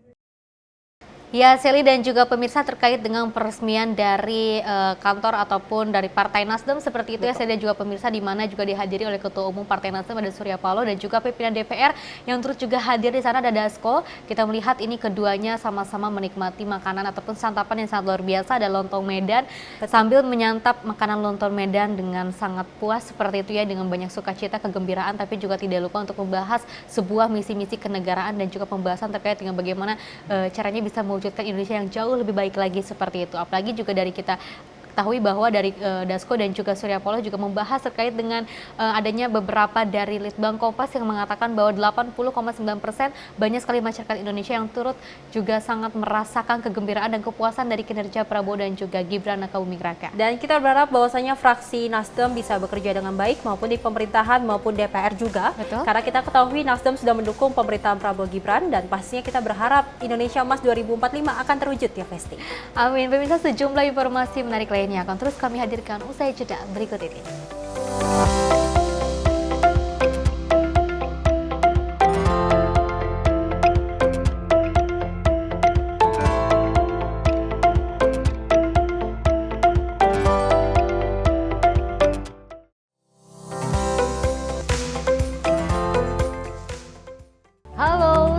Ya, Seli dan juga pemirsa, terkait dengan peresmian dari kantor ataupun dari Partai Nasdem seperti itu ya, Seli dan juga pemirsa, di mana juga dihadiri oleh Ketua Umum Partai Nasdem ada Surya Paloh dan juga pimpinan DPR yang turut juga hadir di sana ada Dasko. Kita melihat ini keduanya sama-sama menikmati makanan ataupun santapan yang sangat luar biasa, ada lontong Medan, sambil menyantap makanan lontong Medan dengan sangat puas seperti itu ya, dengan banyak sukacita, kegembiraan, tapi juga tidak lupa untuk membahas sebuah misi-misi kenegaraan dan juga pembahasan terkait dengan bagaimana caranya bisa mewujudkan Indonesia yang jauh lebih baik lagi seperti itu. Apalagi juga dari kita ketahui bahwa dari Dasko dan juga Surya Paloh juga membahas terkait dengan adanya beberapa dari Litbang Kompas yang mengatakan bahwa 80,9% banyak sekali masyarakat Indonesia yang turut juga sangat merasakan kegembiraan dan kepuasan dari kinerja Prabowo dan juga Gibran Rakabuming Raka. Dan kita berharap bahwasanya fraksi Nasdem bisa bekerja dengan baik maupun di pemerintahan maupun DPR juga. Betul. Karena kita ketahui Nasdem sudah mendukung pemerintahan Prabowo Gibran, dan pastinya kita berharap Indonesia Emas 2045 akan terwujud ya, Festi. Amin. Pemirsa, sejumlah informasi menarik lainnya akan terus kami hadirkan usai jeda berikut ini.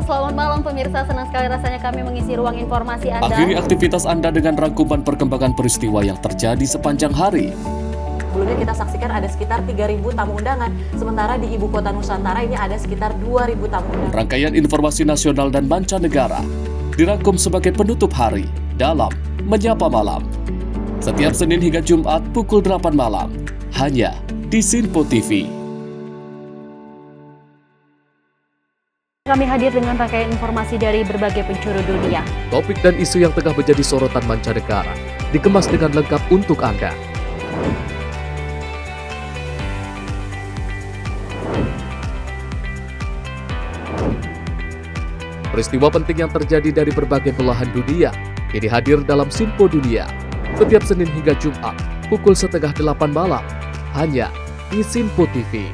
Selamat malam pemirsa, senang sekali rasanya kami mengisi ruang informasi Anda. Akhiri aktivitas Anda dengan rangkuman perkembangan peristiwa yang terjadi sepanjang hari. Sebelumnya kita saksikan ada sekitar 3.000 tamu undangan, sementara di Ibu Kota Nusantara ini ada sekitar 2.000 tamu undangan. Rangkaian informasi nasional dan mancanegara dirangkum sebagai penutup hari dalam Menyapa Malam. Setiap Senin hingga Jumat pukul 8 malam, hanya di Sinpo TV. Kami hadir dengan rangkaian informasi dari berbagai penjuru dunia. Topik dan isu yang tengah menjadi sorotan mancanegara dikemas dengan lengkap untuk Anda. Peristiwa penting yang terjadi dari berbagai belahan dunia kini hadir dalam Sinpo Dunia setiap Senin hingga Jumat pukul 7:30 malam hanya di Sinpo TV.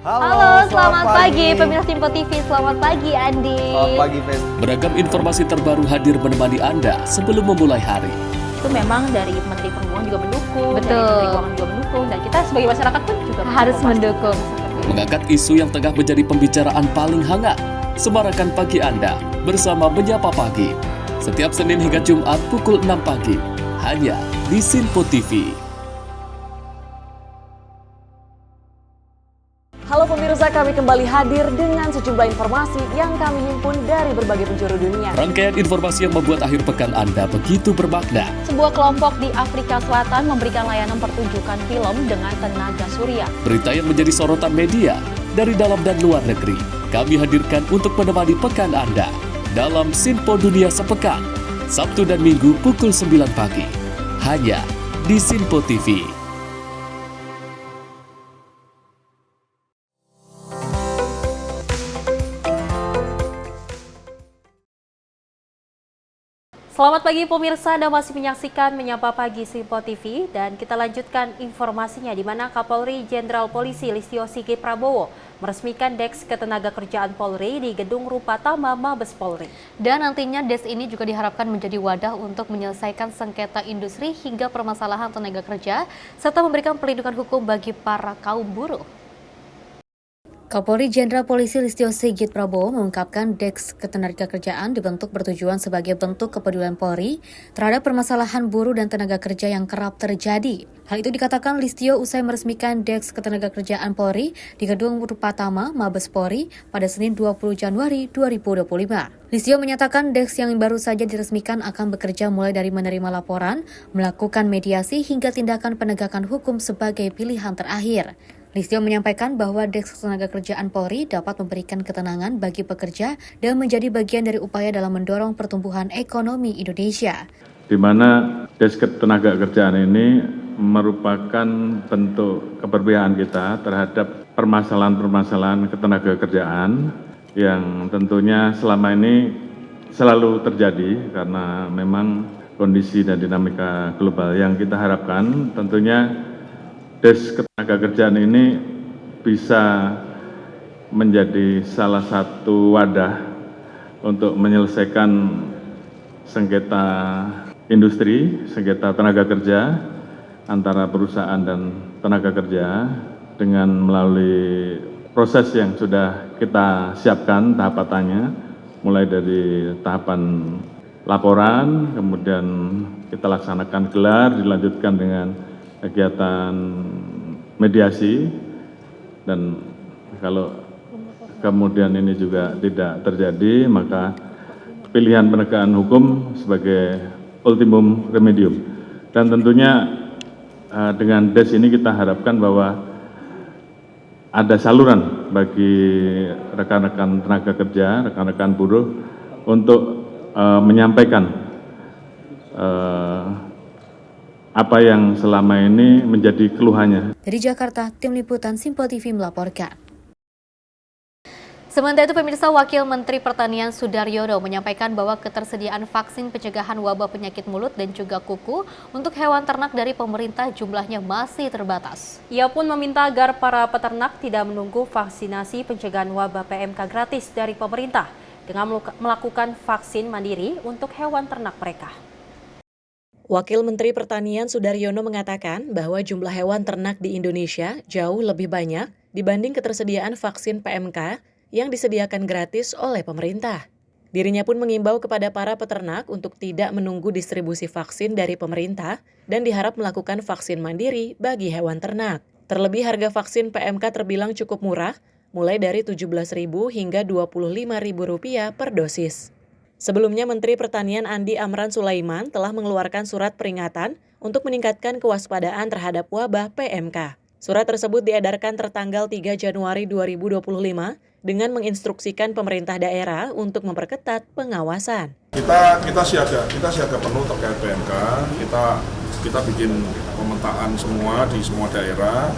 Halo, selamat pagi pemirsa Sinpo TV. Selamat pagi Andi. Selamat pagi Fes. Beragam informasi terbaru hadir menemani Anda sebelum memulai hari. Itu memang dari Menteri Perhubungan juga mendukung, Betul. dari Menteri Keuangan juga mendukung, dan kita sebagai masyarakat pun juga Harus mendukung. Mengangkat isu yang tengah menjadi pembicaraan paling hangat. Semarakan pagi Anda bersama Menyapa Pagi. Setiap Senin hingga Jumat pukul 6 pagi hanya di Sinpo TV. Halo pemirsa, kami kembali hadir dengan sejumlah informasi yang kami himpun dari berbagai penjuru dunia. Rangkaian informasi yang membuat akhir pekan Anda begitu bermakna. Sebuah kelompok di Afrika Selatan memberikan layanan pertunjukan film dengan tenaga surya. Berita yang menjadi sorotan media dari dalam dan luar negeri kami hadirkan untuk menemani pekan Anda dalam Sinpo Dunia Sepekan, Sabtu dan Minggu pukul 9 pagi hanya di Sinpo TV. Selamat pagi pemirsa, Anda masih menyaksikan Menyapa Pagi Sinpo TV dan kita lanjutkan informasinya di mana Kapolri Jenderal Polisi Listio Sigit Prabowo meresmikan Deks Ketenagakerjaan Polri di Gedung Rupatama Mabes Polri. Dan nantinya Deks ini juga diharapkan menjadi wadah untuk menyelesaikan sengketa industri hingga permasalahan tenaga kerja serta memberikan perlindungan hukum bagi para kaum buruh. Kapolri Jenderal Polisi Listio Sigit Prabowo mengungkapkan Deks Ketenagakerjaan dibentuk bertujuan sebagai bentuk kepedulian Polri terhadap permasalahan buruh dan tenaga kerja yang kerap terjadi. Hal itu dikatakan Listio usai meresmikan Deks Ketenagakerjaan Polri di Gedung Rupatama Mabes Polri pada Senin 20 Januari 2025. Listio menyatakan Deks yang baru saja diresmikan akan bekerja mulai dari menerima laporan, melakukan mediasi hingga tindakan penegakan hukum sebagai pilihan terakhir. Listio menyampaikan bahwa Deks Ketenagakerjaan Polri dapat memberikan ketenangan bagi pekerja dan menjadi bagian dari upaya dalam mendorong pertumbuhan ekonomi Indonesia. Di mana Deks Ketenagakerjaan ini merupakan bentuk keberpihakan kita terhadap permasalahan-permasalahan ketenagakerjaan yang tentunya selama ini selalu terjadi karena memang kondisi dan dinamika global. Yang kita harapkan tentunya Deks Ketenagakerjaan ini bisa menjadi salah satu wadah untuk menyelesaikan sengketa industri, sengketa tenaga kerja antara perusahaan dan tenaga kerja dengan melalui proses yang sudah kita siapkan tahapannya, mulai dari tahapan laporan, kemudian kita laksanakan gelar, dilanjutkan dengan kegiatan mediasi, dan kalau kemudian ini juga tidak terjadi maka pilihan penegakan hukum sebagai ultimum remedium. Dan tentunya dengan DES ini kita harapkan bahwa ada saluran bagi rekan-rekan tenaga kerja, rekan-rekan buruh untuk menyampaikan apa yang selama ini menjadi keluhannya. Dari Jakarta, Tim Liputan Sinpo TV melaporkan. Sementara itu, pemirsa, Wakil Menteri Pertanian Sudaryono menyampaikan bahwa ketersediaan vaksin pencegahan wabah penyakit mulut dan juga kuku untuk hewan ternak dari pemerintah jumlahnya masih terbatas. Ia pun meminta agar para peternak tidak menunggu vaksinasi pencegahan wabah PMK gratis dari pemerintah dengan melakukan vaksin mandiri untuk hewan ternak mereka. Wakil Menteri Pertanian Sudaryono mengatakan bahwa jumlah hewan ternak di Indonesia jauh lebih banyak dibanding ketersediaan vaksin PMK yang disediakan gratis oleh pemerintah. Dirinya pun mengimbau kepada para peternak untuk tidak menunggu distribusi vaksin dari pemerintah dan diharap melakukan vaksin mandiri bagi hewan ternak. Terlebih harga vaksin PMK terbilang cukup murah, mulai dari Rp17.000 hingga Rp25.000 per dosis. Sebelumnya, Menteri Pertanian Andi Amran Sulaiman telah mengeluarkan surat peringatan untuk meningkatkan kewaspadaan terhadap wabah PMK. Surat tersebut diedarkan tertanggal 3 Januari 2025 dengan menginstruksikan pemerintah daerah untuk memperketat pengawasan. Kita siaga penuh terkait PMK. Kita bikin pemetaan semua di semua daerah.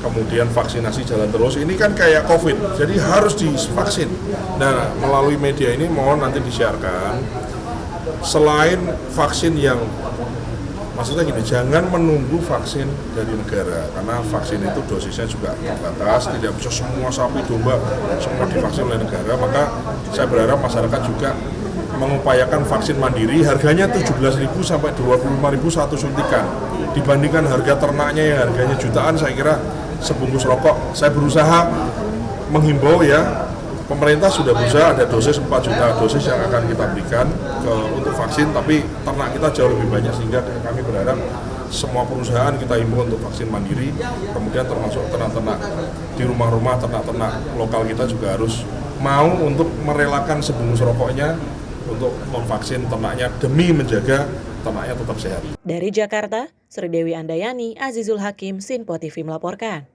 Kemudian vaksinasi jalan terus. Ini kan kayak COVID, jadi harus divaksin. Nah, melalui media ini mohon nanti disiarkan. Selain vaksin yang maksudnya gini, jangan menunggu vaksin dari negara, karena vaksin itu dosisnya juga terbatas, tidak bisa semua sapi domba semua divaksin oleh negara. Maka saya berharap masyarakat juga mengupayakan vaksin mandiri, harganya 17.000 sampai 25.000 satu suntikan. Dibandingkan harga ternaknya yang harganya jutaan, saya kira sebungkus rokok. Saya berusaha menghimbau ya, pemerintah sudah berusaha ada dosis 4 juta dosis yang akan kita berikan untuk vaksin, tapi ternak kita jauh lebih banyak, sehingga kami berharap semua perusahaan kita himbau untuk vaksin mandiri, kemudian termasuk ternak-ternak di rumah-rumah, ternak-ternak lokal kita juga harus mau untuk merelakan sebungkus rokoknya untuk memvaksin ternaknya demi menjaga ternaknya tetap sehat. Dari Jakarta, Sri Dewi Andayani, Azizul Hakim, Sinpo TV melaporkan.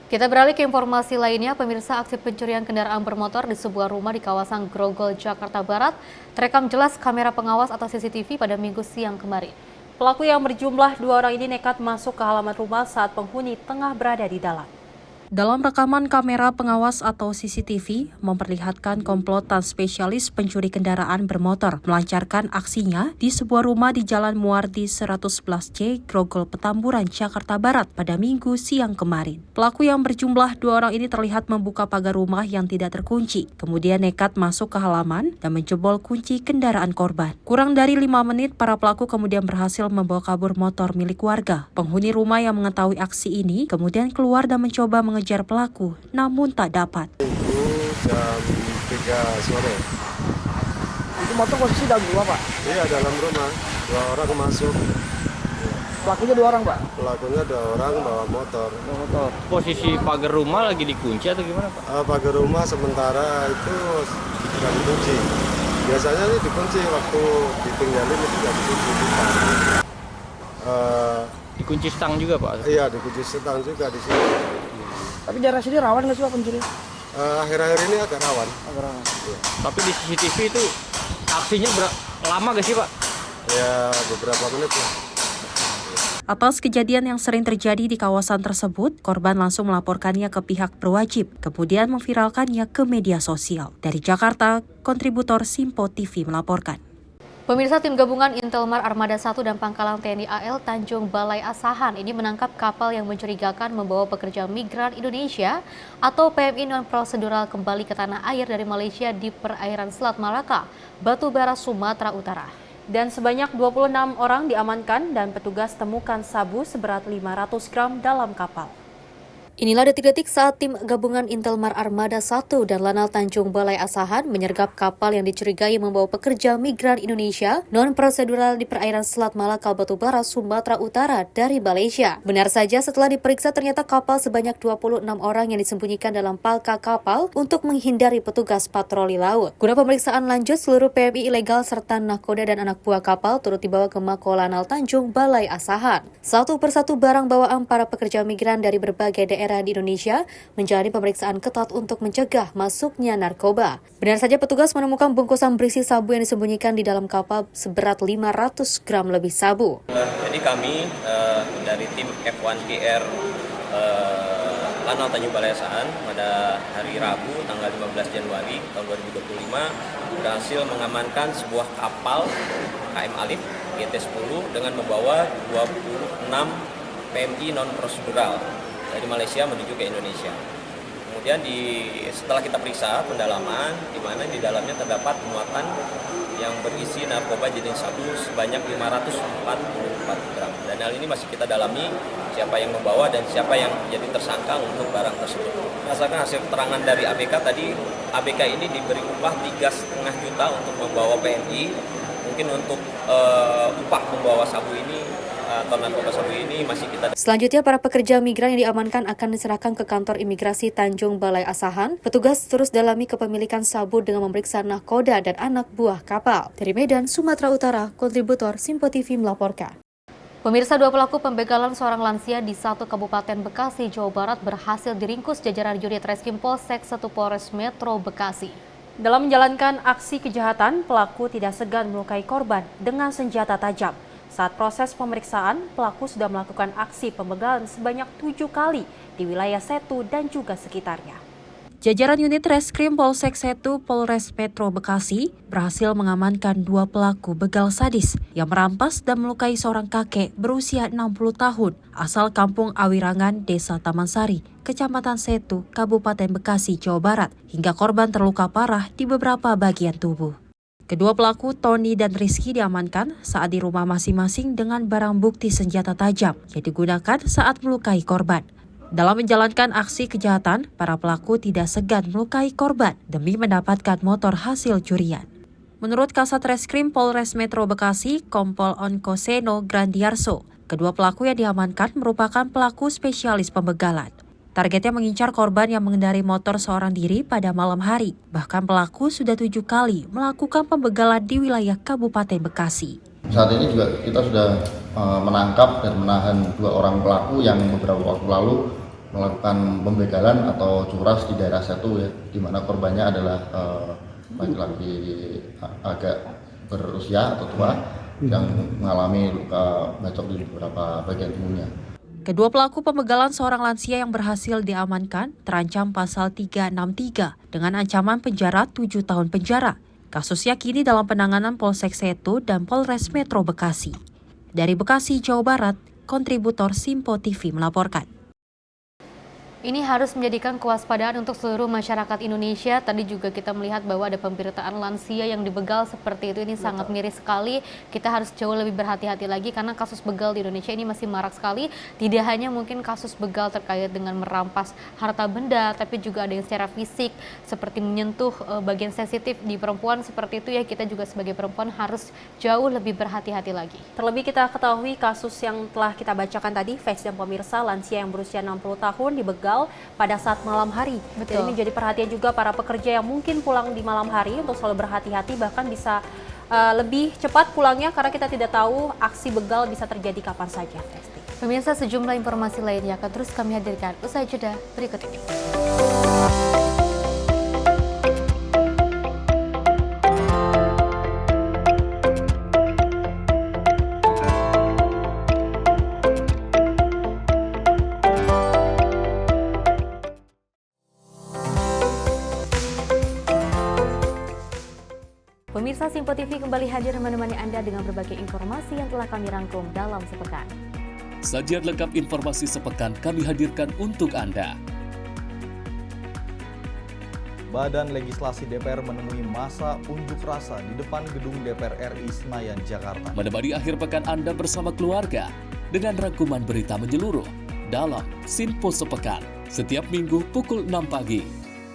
Kita beralih ke informasi lainnya, pemirsa. Aksi pencurian kendaraan bermotor di sebuah rumah di kawasan Grogol, Jakarta Barat terekam jelas kamera pengawas atau CCTV pada Minggu siang kemarin. Pelaku yang berjumlah 2 orang ini nekat masuk ke halaman rumah saat penghuni tengah berada di dalam. Dalam rekaman kamera pengawas atau CCTV memperlihatkan komplotan spesialis pencuri kendaraan bermotor melancarkan aksinya di sebuah rumah di Jalan Muardi 111C, Grogol, Petamburan, Jakarta Barat pada Minggu siang kemarin. Pelaku yang berjumlah 2 orang ini terlihat membuka pagar rumah yang tidak terkunci, kemudian nekat masuk ke halaman dan menjebol kunci kendaraan korban. Kurang dari 5 menit, para pelaku kemudian berhasil membawa kabur motor milik warga. Penghuni rumah yang mengetahui aksi ini kemudian keluar dan mencoba mengejar pelaku, namun tak dapat. Itu jam 3 sore. Itu motor posisi dalam rumah, Pak? Iya, dalam rumah. 2 orang masuk. Pelakunya 2 orang, Pak? Pelakunya 2 orang bawa motor. Posisi pagar rumah lagi dikunci atau gimana, Pak? Pagar rumah sementara itu tidak dikunci. Biasanya ini dikunci, waktu ditinggalin itu tidak dikunci. Dikunci stang juga, Pak? Iya, dikunci stang juga di sini. Tapi daerah sini rawan nggak sih, Pak, pencuri? Akhir-akhir ini agak rawan. Iya. Tapi di CCTV itu aksinya lama nggak sih, Pak? Ya, beberapa menit lah. Atas kejadian yang sering terjadi di kawasan tersebut, korban langsung melaporkannya ke pihak berwajib, kemudian memviralkannya ke media sosial. Dari Jakarta, kontributor Sinpo TV melaporkan. Pemirsa, tim gabungan Intelmar Armada 1 dan Pangkalan TNI AL Tanjung Balai Asahan ini menangkap kapal yang mencurigakan membawa pekerja migran Indonesia atau PMI non-prosedural kembali ke tanah air dari Malaysia di perairan Selat Malaka, Batubara, Sumatera Utara. Dan sebanyak 26 orang diamankan dan petugas temukan sabu seberat 500 gram dalam kapal. Inilah detik-detik saat tim gabungan Intelmar Armada 1 dan Lanal Tanjung Balai Asahan menyergap kapal yang dicurigai membawa pekerja migran Indonesia non-prosedural di perairan Selat Malaka, Batubara, Sumatera Utara dari Malaysia. Benar saja, setelah diperiksa ternyata kapal sebanyak 26 orang yang disembunyikan dalam palka kapal untuk menghindari petugas patroli laut. Guna pemeriksaan lanjut, seluruh PMI ilegal serta nahkoda dan anak buah kapal turut dibawa ke Mako Lanal Tanjung Balai Asahan. Satu persatu barang bawaan para pekerja migran dari berbagai daerah di Indonesia menjalani pemeriksaan ketat untuk mencegah masuknya narkoba. Benar saja, petugas menemukan bungkusan berisi sabu yang disembunyikan di dalam kapal seberat 500 gram lebih sabu. Jadi kami dari tim F1PR Lanal Tanjung Balai Asahan pada hari Rabu tanggal 15 Januari tahun 2025 berhasil mengamankan sebuah kapal KM Alif GT10 dengan membawa 26 PMI non-prosedural dari Malaysia menuju ke Indonesia. Kemudian setelah kita periksa pendalaman, di mana di dalamnya terdapat muatan yang berisi narkoba jenis sabu sebanyak 544 gram. Dan hal ini masih kita dalami siapa yang membawa dan siapa yang menjadi tersangka untuk barang tersebut. Berdasarkan hasil keterangan dari ABK tadi, ABK ini diberi upah 3,5 juta untuk membawa PMI. Mungkin untuk upah membawa sabu ini atau narkoba sabu ini masih kita. Selanjutnya, para pekerja migran yang diamankan akan diserahkan ke kantor imigrasi Tanjung Balai Asahan. Petugas terus dalami kepemilikan sabu dengan memeriksa nahkoda dan anak buah kapal. Dari Medan, Sumatera Utara, kontributor Sinpo TV melaporkan. Pemirsa, 2 pelaku pembegalan seorang lansia di satu kabupaten Bekasi, Jawa Barat berhasil diringkus jajaran unit Reskrim Polsek 1 Polres Metro Bekasi. Dalam menjalankan aksi kejahatan, pelaku tidak segan melukai korban dengan senjata tajam. Saat proses pemeriksaan, pelaku sudah melakukan aksi pembegalan sebanyak 7 kali di wilayah Setu dan juga sekitarnya. Jajaran unit Reskrim Polsek 1 Polres Metro Bekasi berhasil mengamankan 2 pelaku begal sadis yang merampas dan melukai seorang kakek berusia 60 tahun asal Kampung Awirangan, Desa Taman Sari, Kecamatan Setu, Kabupaten Bekasi, Jawa Barat, hingga korban terluka parah di beberapa bagian tubuh. Kedua pelaku, Tony dan Rizky, diamankan saat di rumah masing-masing dengan barang bukti senjata tajam yang digunakan saat melukai korban. Dalam menjalankan aksi kejahatan, para pelaku tidak segan melukai korban demi mendapatkan motor hasil curian. Menurut Kasat Reskrim Polres Metro Bekasi, Kompol Onkoseno Grandiarso, kedua pelaku yang diamankan merupakan pelaku spesialis pembegalan. Targetnya mengincar korban yang mengendarai motor seorang diri pada malam hari. Bahkan pelaku sudah 7 kali melakukan pembegalan di wilayah Kabupaten Bekasi. Saat ini juga kita sudah menangkap dan menahan 2 orang pelaku yang beberapa waktu lalu melakukan pembegalan atau curas di daerah Setu, ya, di mana korbannya adalah laki-laki agak berusia atau tua yang mengalami luka bacok di beberapa bagian tubuhnya. Kedua pelaku pembegalan seorang lansia yang berhasil diamankan terancam pasal 363 dengan ancaman penjara 7 tahun penjara. Kasusnya kini dalam penanganan Polsek Setu dan Polres Metro Bekasi. Dari Bekasi, Jawa Barat, kontributor Simpo TV melaporkan. Ini harus menjadikan kewaspadaan untuk seluruh masyarakat Indonesia. Tadi juga kita melihat bahwa ada pemberitaan lansia yang dibegal seperti itu. Ini sangat miris sekali. Kita harus jauh lebih berhati-hati lagi karena kasus begal di Indonesia ini masih marak sekali. Tidak hanya mungkin kasus begal terkait dengan merampas harta benda, tapi juga ada yang secara fisik seperti menyentuh bagian sensitif di perempuan seperti itu ya. Kita juga sebagai perempuan harus jauh lebih berhati-hati lagi. Terlebih kita ketahui kasus yang telah kita bacakan tadi, Face dan pemirsa, lansia yang berusia 60 tahun dibegal pada saat malam hari. Betul. Jadi ini jadi perhatian juga para pekerja yang mungkin pulang di malam hari untuk selalu berhati-hati, bahkan bisa lebih cepat pulangnya karena kita tidak tahu aksi begal bisa terjadi kapan saja. Pemirsa, sejumlah informasi lainnya akan terus kami hadirkan usai jeda berikut ini. Pemirsa, Simpo TV kembali hadir menemani Anda dengan berbagai informasi yang telah kami rangkum dalam sepekan. Sajian lengkap informasi sepekan kami hadirkan untuk Anda. Badan Legislasi DPR menemui masa unjuk rasa di depan gedung DPR RI Senayan, Jakarta. Menemani akhir pekan Anda bersama keluarga dengan rangkuman berita menyeluruh dalam Simpo Sepekan setiap minggu pukul 6 pagi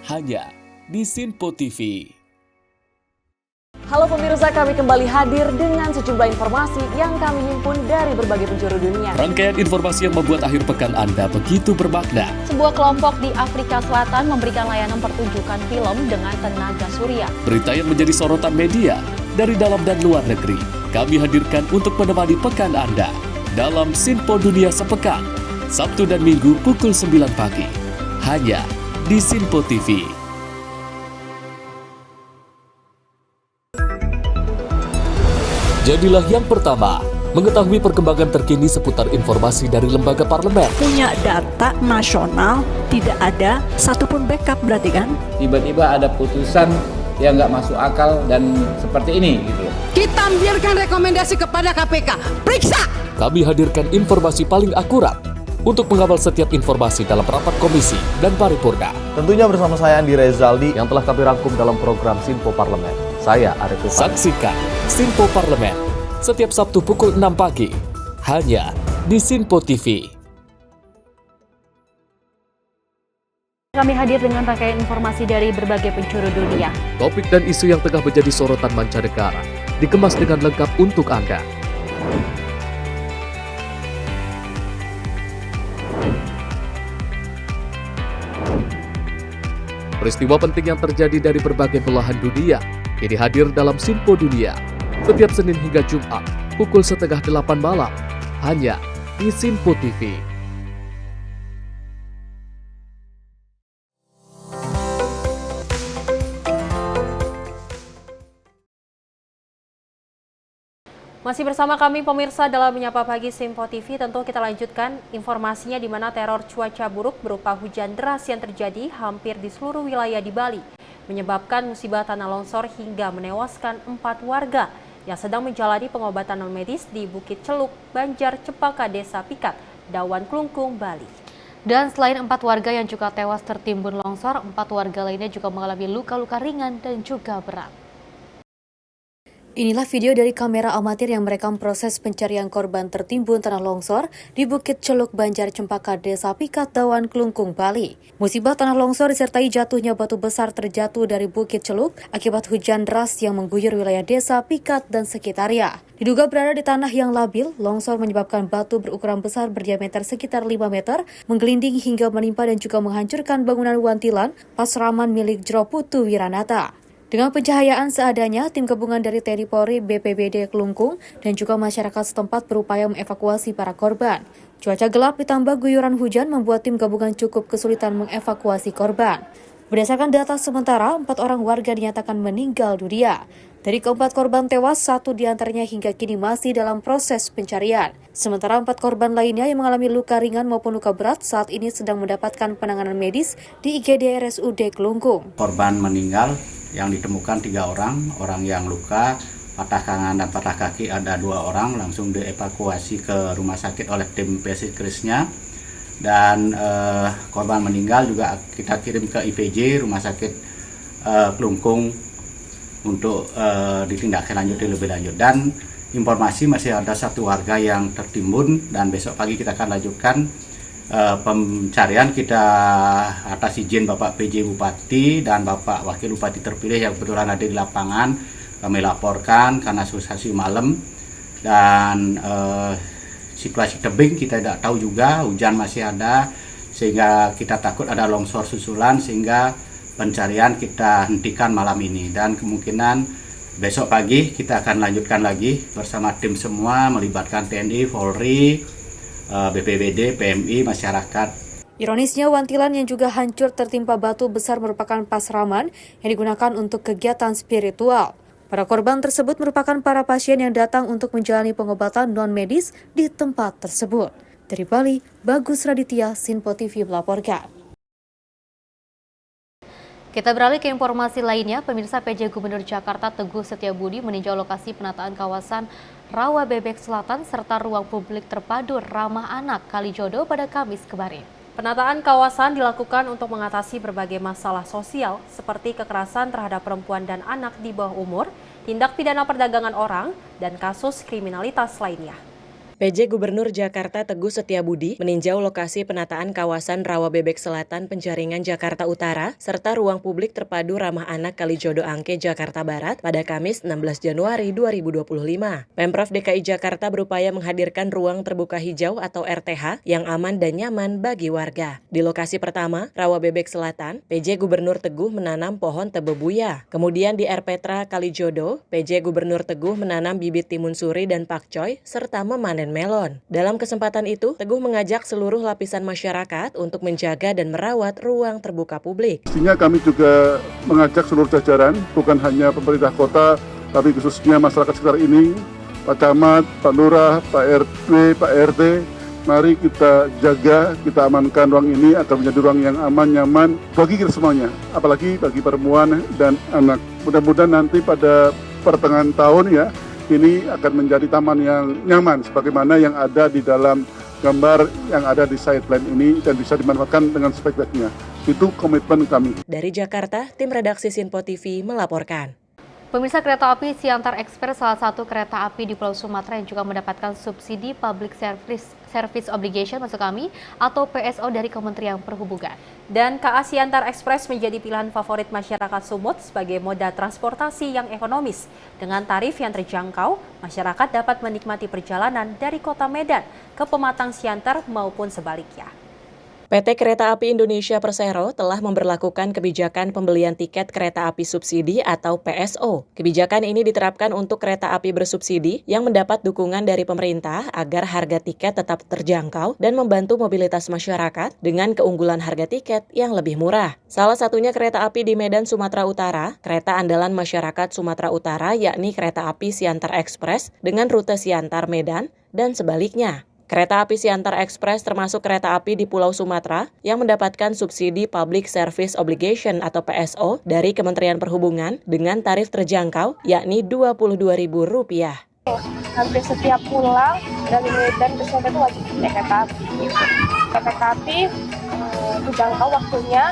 hanya di Simpo TV. Halo pemirsa, kami kembali hadir dengan sejumlah informasi yang kami himpun dari berbagai penjuru dunia. Rangkaian informasi yang membuat akhir pekan Anda begitu bermakna. Sebuah kelompok di Afrika Selatan memberikan layanan pertunjukan film dengan tenaga surya. Berita yang menjadi sorotan media dari dalam dan luar negeri kami hadirkan untuk menemani pekan Anda dalam Simpo Dunia Sepekan, Sabtu dan Minggu pukul 9 pagi hanya di Simpo TV. Jadilah yang pertama mengetahui perkembangan terkini seputar informasi dari lembaga parlemen. Punya data nasional, tidak ada satupun backup berarti kan? Tiba-tiba ada putusan yang nggak masuk akal dan seperti ini gitu. Kita biarkan rekomendasi kepada KPK, periksa! Kami hadirkan informasi paling akurat untuk mengawal setiap informasi dalam rapat komisi dan paripurna. Tentunya bersama saya Andi Rezaldi yang telah kami rangkum dalam program Simpo Parlemen. Saya Arif Rifani. Saksikan Simpo Parlemen setiap Sabtu pukul 6 pagi hanya di Simpo TV. Kami hadir dengan rangkaian informasi dari berbagai penjuru dunia. Topik dan isu yang tengah menjadi sorotan mancanegara dikemas dengan lengkap untuk Anda. Peristiwa penting yang terjadi dari berbagai belahan dunia ini hadir dalam Simpo Dunia setiap Senin hingga Jumat pukul 7:30 malam hanya di Sinpo TV. Masih bersama kami pemirsa dalam Menyapa Pagi Simpo TV, tentu kita lanjutkan informasinya di mana teror cuaca buruk berupa hujan deras yang terjadi hampir di seluruh wilayah di Bali menyebabkan musibah tanah longsor hingga menewaskan 4 warga yang sedang menjalani pengobatan non-medis di Bukit Celuk, Banjar Cempaka, Desa Pikat, Dawan Klungkung, Bali. Dan selain 4 warga yang juga tewas tertimbun longsor, 4 warga lainnya juga mengalami luka-luka ringan dan juga berat. Inilah video dari kamera amatir yang merekam proses pencarian korban tertimbun tanah longsor di Bukit Celuk, Banjar Cempaka, Desa Pikat, Dawan Klungkung, Bali. Musibah tanah longsor disertai jatuhnya batu besar terjatuh dari Bukit Celuk akibat hujan deras yang mengguyur wilayah Desa Pikat dan sekitarnya. Diduga berada di tanah yang labil, longsor menyebabkan batu berukuran besar berdiameter sekitar 5 meter menggelinding hingga menimpa dan juga menghancurkan bangunan wantilan pasraman milik Jero Putu Wiranata. Dengan pencahayaan seadanya, tim gabungan dari TNI Polri, BPBD Klungkung, dan juga masyarakat setempat berupaya mengevakuasi para korban. Cuaca gelap ditambah guyuran hujan membuat tim gabungan cukup kesulitan mengevakuasi korban. Berdasarkan data sementara, 4 orang warga dinyatakan meninggal dunia. Dari keempat korban tewas, 1 diantaranya hingga kini masih dalam proses pencarian. Sementara 4 korban lainnya yang mengalami luka ringan maupun luka berat saat ini sedang mendapatkan penanganan medis di IGD RSUD Klungkung. Korban meninggal yang ditemukan 3 orang yang luka, patah tangan dan patah kaki ada 2 orang, langsung dievakuasi ke rumah sakit oleh tim Psikrisnya. Dan korban meninggal juga kita kirim ke IPJ Rumah Sakit Klungkung untuk ditindaklanjuti lebih lanjut. Dan informasi masih ada 1 warga yang tertimbun dan besok pagi kita akan lanjutkan pencarian. Kita atas izin Bapak PJ Bupati dan Bapak Wakil Bupati terpilih yang kebetulan ada di lapangan, kami laporkan karena situasi malam dan situasi tebing kita tidak tahu juga, hujan masih ada sehingga kita takut ada longsor susulan sehingga pencarian kita hentikan malam ini. Dan kemungkinan besok pagi kita akan lanjutkan lagi bersama tim semua melibatkan TNI, Polri, BPBD, PMI, masyarakat. Ironisnya, wantilan yang juga hancur tertimpa batu besar merupakan pasraman yang digunakan untuk kegiatan spiritual. Para korban tersebut merupakan para pasien yang datang untuk menjalani pengobatan non-medis di tempat tersebut. Dari Bali, Bagus Raditya, Sinpo TV melaporkan. Kita beralih ke informasi lainnya. Pemirsa, PJ Gubernur Jakarta Teguh Setiabudi meninjau lokasi penataan kawasan Rawa Bebek Selatan serta ruang publik terpadu ramah anak Kalijodo pada Kamis kemarin. Penataan kawasan dilakukan untuk mengatasi berbagai masalah sosial seperti kekerasan terhadap perempuan dan anak di bawah umur, tindak pidana perdagangan orang, dan kasus kriminalitas lainnya. PJ Gubernur Jakarta Teguh Setiabudi meninjau lokasi penataan kawasan Rawa Bebek Selatan Penjaringan Jakarta Utara serta ruang publik terpadu ramah anak Kalijodo Angke Jakarta Barat pada Kamis 16 Januari 2025. Pemprov DKI Jakarta berupaya menghadirkan ruang terbuka hijau atau RTH yang aman dan nyaman bagi warga. Di lokasi pertama, Rawa Bebek Selatan, PJ Gubernur Teguh menanam pohon tebebuya. Kemudian di Erpetra Kalijodo, PJ Gubernur Teguh menanam bibit timun suri dan pakcoy serta memanen melon. Dalam kesempatan itu, Teguh mengajak seluruh lapisan masyarakat untuk menjaga dan merawat ruang terbuka publik. Pastinya kami juga mengajak seluruh jajaran, bukan hanya pemerintah kota, tapi khususnya masyarakat sekitar ini, Pak Camat, Pak Lurah, Pak RW, Pak RT, mari kita jaga, kita amankan ruang ini agar menjadi ruang yang aman, nyaman bagi kita semuanya, apalagi bagi perempuan dan anak. Mudah-mudahan nanti pada pertengahan tahun ya, ini akan menjadi taman yang nyaman sebagaimana yang ada di dalam gambar yang ada di side plan ini dan bisa dimanfaatkan dengan sebaik-baiknya. Itu komitmen kami. Dari Jakarta, tim redaksi Sinpo TV melaporkan. Pemirsa, kereta api Siantar Express salah satu kereta api di Pulau Sumatera yang juga mendapatkan subsidi Public Service Obligation maksud kami atau PSO dari Kementerian Perhubungan. Dan KA Siantar Express menjadi pilihan favorit masyarakat Sumut sebagai moda transportasi yang ekonomis. Dengan tarif yang terjangkau, masyarakat dapat menikmati perjalanan dari kota Medan ke Pematang Siantar maupun sebaliknya. PT Kereta Api Indonesia Persero telah memberlakukan kebijakan pembelian tiket kereta api subsidi atau PSO. Kebijakan ini diterapkan untuk kereta api bersubsidi yang mendapat dukungan dari pemerintah agar harga tiket tetap terjangkau dan membantu mobilitas masyarakat dengan keunggulan harga tiket yang lebih murah. Salah satunya kereta api di Medan, Sumatera Utara, kereta andalan masyarakat Sumatera Utara yakni kereta api Siantar Express dengan rute Siantar Medan dan sebaliknya. Kereta api Siantar Express termasuk kereta api di Pulau Sumatera yang mendapatkan subsidi Public Service Obligation atau PSO dari Kementerian Perhubungan dengan tarif terjangkau yakni Rp22.000. Hampir setiap pulang dari Medan ke Sumatera itu wajib naik kereta api. Kereta api terjangkau waktunya,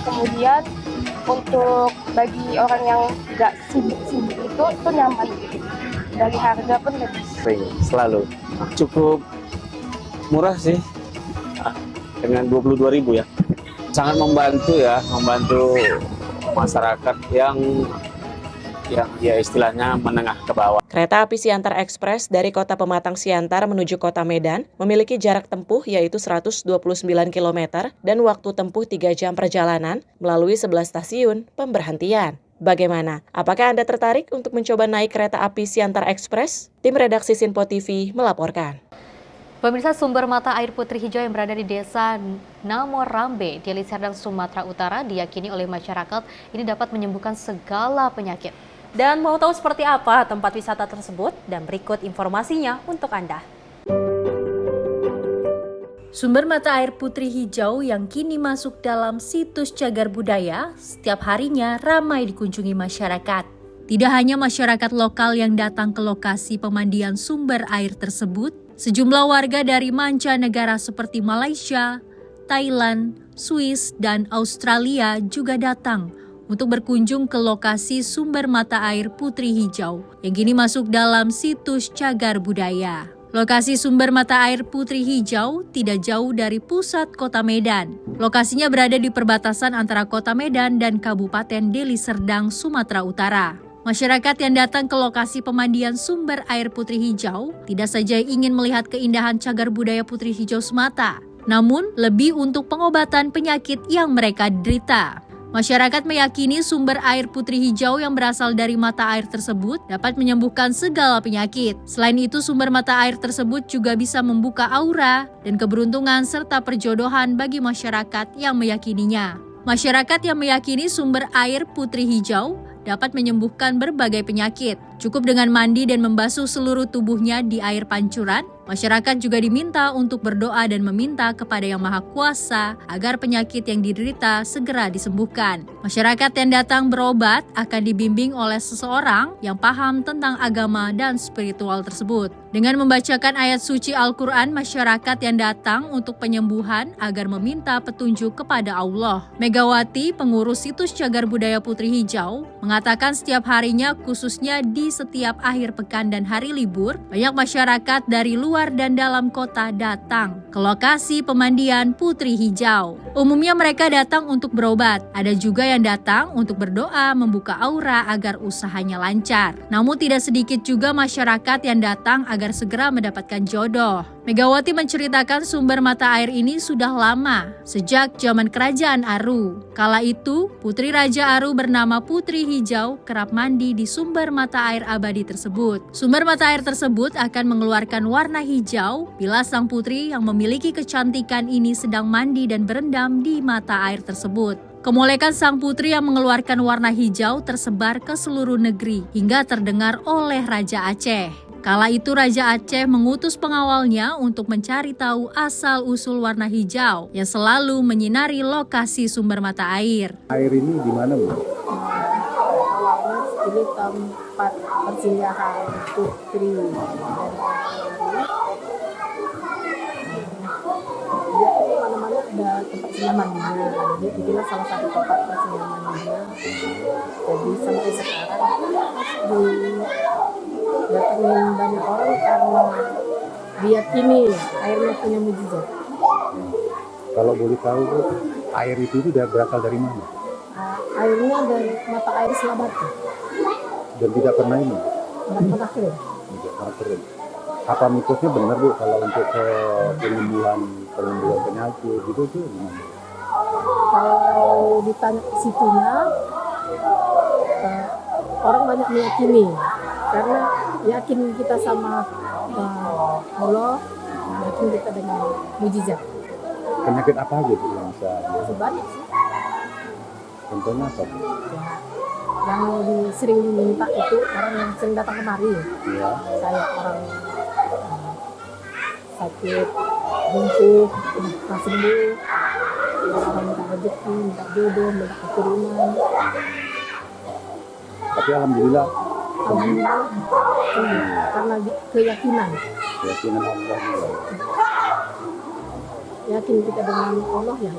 kemudian untuk bagi orang yang nggak sibuk-sibuk itu nyaman. Dari harga pun lebih. Selalu cukup murah sih, dengan 22.000 ya. Sangat membantu masyarakat yang ya istilahnya menengah ke bawah. Kereta api Siantar Express dari kota Pematang Siantar menuju kota Medan memiliki jarak tempuh yaitu 129 km dan waktu tempuh 3 jam perjalanan melalui 11 stasiun pemberhentian. Bagaimana? Apakah Anda tertarik untuk mencoba naik kereta api Siantar Express? Tim redaksi Sinpo TV melaporkan. Pemirsa, sumber mata air Putri Hijau yang berada di desa Namorambe, Deli Serdang, Sumatera Utara diyakini oleh masyarakat ini dapat menyembuhkan segala penyakit. Dan mau tahu seperti apa tempat wisata tersebut? Dan berikut informasinya untuk Anda. Sumber mata air Putri Hijau yang kini masuk dalam situs cagar budaya setiap harinya ramai dikunjungi masyarakat. Tidak hanya masyarakat lokal yang datang ke lokasi pemandian sumber air tersebut, sejumlah warga dari mancanegara seperti Malaysia, Thailand, Swiss, dan Australia juga datang untuk berkunjung ke lokasi sumber mata air Putri Hijau yang kini masuk dalam situs cagar budaya. Lokasi sumber mata air Putri Hijau tidak jauh dari pusat kota Medan. Lokasinya berada di perbatasan antara kota Medan dan Kabupaten Deli Serdang, Sumatera Utara. Masyarakat yang datang ke lokasi pemandian sumber air Putri Hijau tidak saja ingin melihat keindahan cagar budaya Putri Hijau semata, namun lebih untuk pengobatan penyakit yang mereka derita. Masyarakat meyakini sumber air Putri Hijau yang berasal dari mata air tersebut dapat menyembuhkan segala penyakit. Selain itu, sumber mata air tersebut juga bisa membuka aura dan keberuntungan serta perjodohan bagi masyarakat yang meyakininya. Masyarakat yang meyakini sumber air Putri Hijau dapat menyembuhkan berbagai penyakit. Cukup dengan mandi dan membasuh seluruh tubuhnya di air pancuran, masyarakat juga diminta untuk berdoa dan meminta kepada Yang Maha Kuasa agar penyakit yang diderita segera disembuhkan. Masyarakat yang datang berobat akan dibimbing oleh seseorang yang paham tentang agama dan spiritual tersebut. Dengan membacakan ayat suci Al-Quran, masyarakat yang datang untuk penyembuhan agar meminta petunjuk kepada Allah. Megawati, pengurus situs cagar budaya Putri Hijau, mengatakan setiap harinya khususnya di setiap akhir pekan dan hari libur, banyak masyarakat dari luar dan dalam kota datang ke lokasi pemandian Putri Hijau. Umumnya mereka datang untuk berobat, ada juga yang datang untuk berdoa, membuka aura agar usahanya lancar. Namun tidak sedikit juga masyarakat yang datang agar segera mendapatkan jodoh. Megawati menceritakan sumber mata air ini sudah lama, sejak zaman Kerajaan Aru. Kala itu, Putri Raja Aru bernama Putri Hijau kerap mandi di sumber mata air abadi tersebut. Sumber mata air tersebut akan mengeluarkan warna hijau bila sang putri yang memiliki kecantikan ini sedang mandi dan berendam di mata air tersebut. Kemolekan sang putri yang mengeluarkan warna hijau tersebar ke seluruh negeri hingga terdengar oleh Raja Aceh. Kala itu Raja Aceh mengutus pengawalnya untuk mencari tahu asal-usul warna hijau yang selalu menyinari lokasi sumber mata air. Air ini di mana, Bu? Awalnya ini tempat persinggahan putri dari dia tuh mana-mana ada tempat sinyamannya. Jadi itulah salah satu tempat persinggahannya. Jadi sampai sekarang datangin banyak orang karena diyakini airnya punya mujizat. Kalau boleh tahu, Bu, air itu berasal dari mana? Airnya dari mata air Selabatu. Dan tidak pernah ini? Tidak pernah kering. Tidak pernah kering. apa mitosnya benar Bu kalau untuk penyembuhan penyakit gitu tuh gimana? Kalau ditanya situnya, orang banyak meyakini karena yakin kita sama Allah, yakin kita dengan mujizat. Penyakit apa aja Bu yang bisa? Sebanyak sih. Contohnya apa Bu? Yang sering diminta itu orang yang sering datang kemari. Iya. Saya orang sakit, lumpuh, minta sembuh, orang minta rezeki, minta jodoh, minta keturunan. Tapi alhamdulillah karena keyakinan Allah. Yakin kita dengan Allah ya.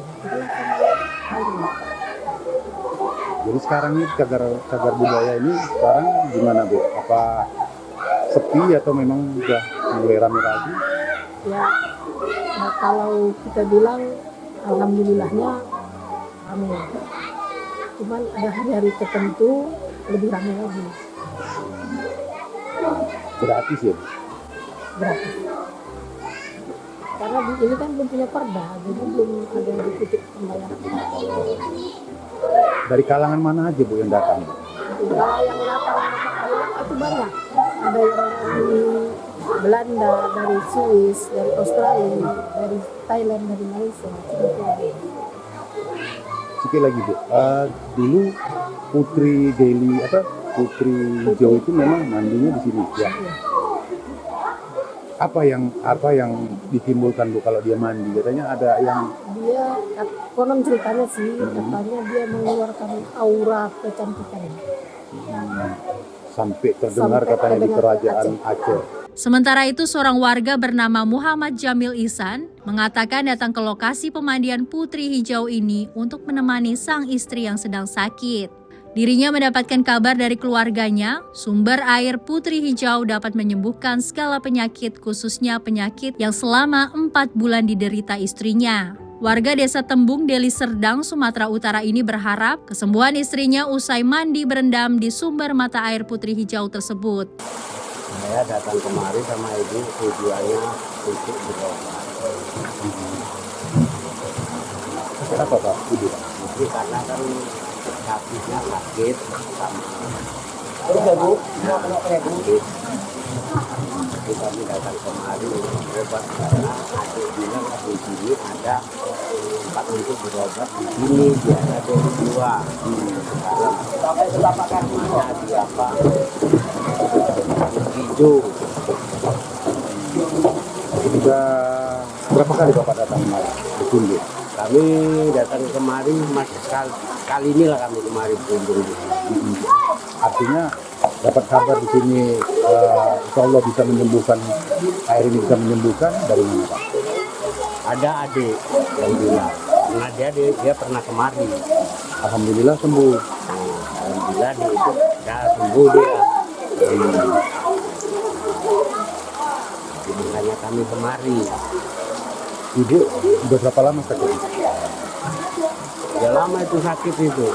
Jadi sekarang ini cagar budaya ini sekarang gimana Bu? Apa sepi atau memang udah mulai rame lagi? Ya, kalau kita bilang alhamdulillahnya rame. Cuman ada hari-hari tertentu lebih rame lagi. Gratis ya? Gratis. Karena ini kan belum punya perda, jadi belum ada dikutip pembayaran. Dari kalangan mana aja Bu yang datang? Yang datang itu banyak. Ada yang dari Belanda, dari Swiss, dari Australia, dari Thailand, dari Malaysia. Sekali lagi Bu, dulu Putri Hijau itu memang mandinya di sini ya. Apa yang ditimbulkan Bu kalau dia mandi? Katanya ada yang konon ceritanya sih, katanya dia mengeluarkan aura kecantikan. Sampai terdengar katanya di kerajaan Aceh. Sementara itu, seorang warga bernama Muhammad Jamil Ihsan mengatakan datang ke lokasi pemandian Putri Hijau ini untuk menemani sang istri yang sedang sakit. Dirinya mendapatkan kabar dari keluarganya, sumber air Putri Hijau dapat menyembuhkan segala penyakit, khususnya penyakit yang selama 4 bulan diderita istrinya. Warga desa Tembung, Deli Serdang, Sumatera Utara ini berharap kesembuhan istrinya usai mandi berendam di sumber mata air Putri Hijau tersebut. Saya datang kemari sama ibu, tujuannya untuk berobat. Kenapa Pak? Ibu karena kan kakinya sakit sama sakit. Kami datang kemari berobat karena adik bilang di sini ada tempat untuk berobat di sini biasa dari 2. Sekarang mana di apa? Hijau. Sudah berapa kali Bapak datang kemari? Berkunjung? Kami datang kemari kali inilah kami kemari berkunjung. Artinya dapat kabar di sini insya Allah bisa menyembuhkan, air ini bisa menyembuhkan dari mana Pak? Ada adik yang bilang, karena dia pernah kemari. Alhamdulillah sembuh. Alhamdulillah dia itu sudah sembuh dia. Makanya kami kemari. Ibu udah berapa lama sakit? Udah lama itu sakit itu.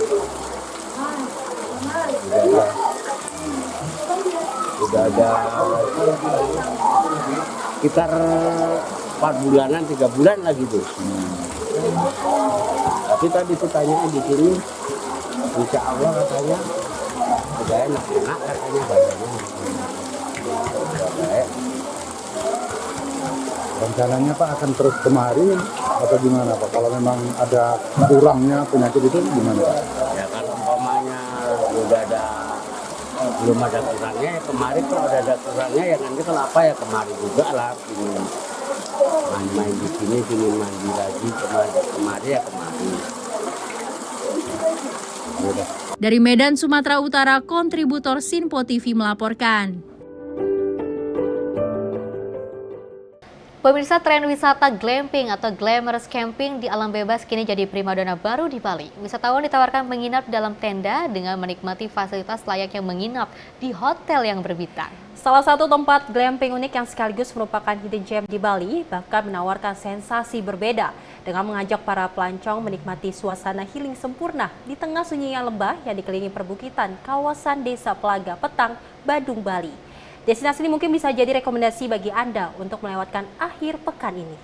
Udah ada sekitar 4 bulanan, 3 bulan lagi tuh. Tapi tadi pertanyaannya di sini, insya Allah katanya udah enak katanya badannya. Baik. Rencananya Pak akan terus kemari atau gimana Pak? Kalau memang ada kurangnya penyakit itu gimana Pak? Ya kalau umpamanya belum ada kurangnya ya kemari, kalau ada kurangnya ya nanti kalau apa ya kemari juga lah. Main-main di sini mandi lagi, kemari ya kemari. Dari Medan, Sumatera Utara, kontributor Sinpo TV melaporkan. Pemirsa, tren wisata glamping atau glamorous camping di alam bebas kini jadi primadona baru di Bali. Wisatawan ditawarkan menginap dalam tenda dengan menikmati fasilitas layaknya menginap di hotel yang berbintang. Salah satu tempat glamping unik yang sekaligus merupakan hidden gem di Bali bahkan menawarkan sensasi berbeda dengan mengajak para pelancong menikmati suasana healing sempurna di tengah sunyinya lembah yang dikelilingi perbukitan kawasan Desa Pelaga Petang, Badung, Bali. Destinasi ini mungkin bisa jadi rekomendasi bagi Anda untuk melewatkan akhir pekan ini.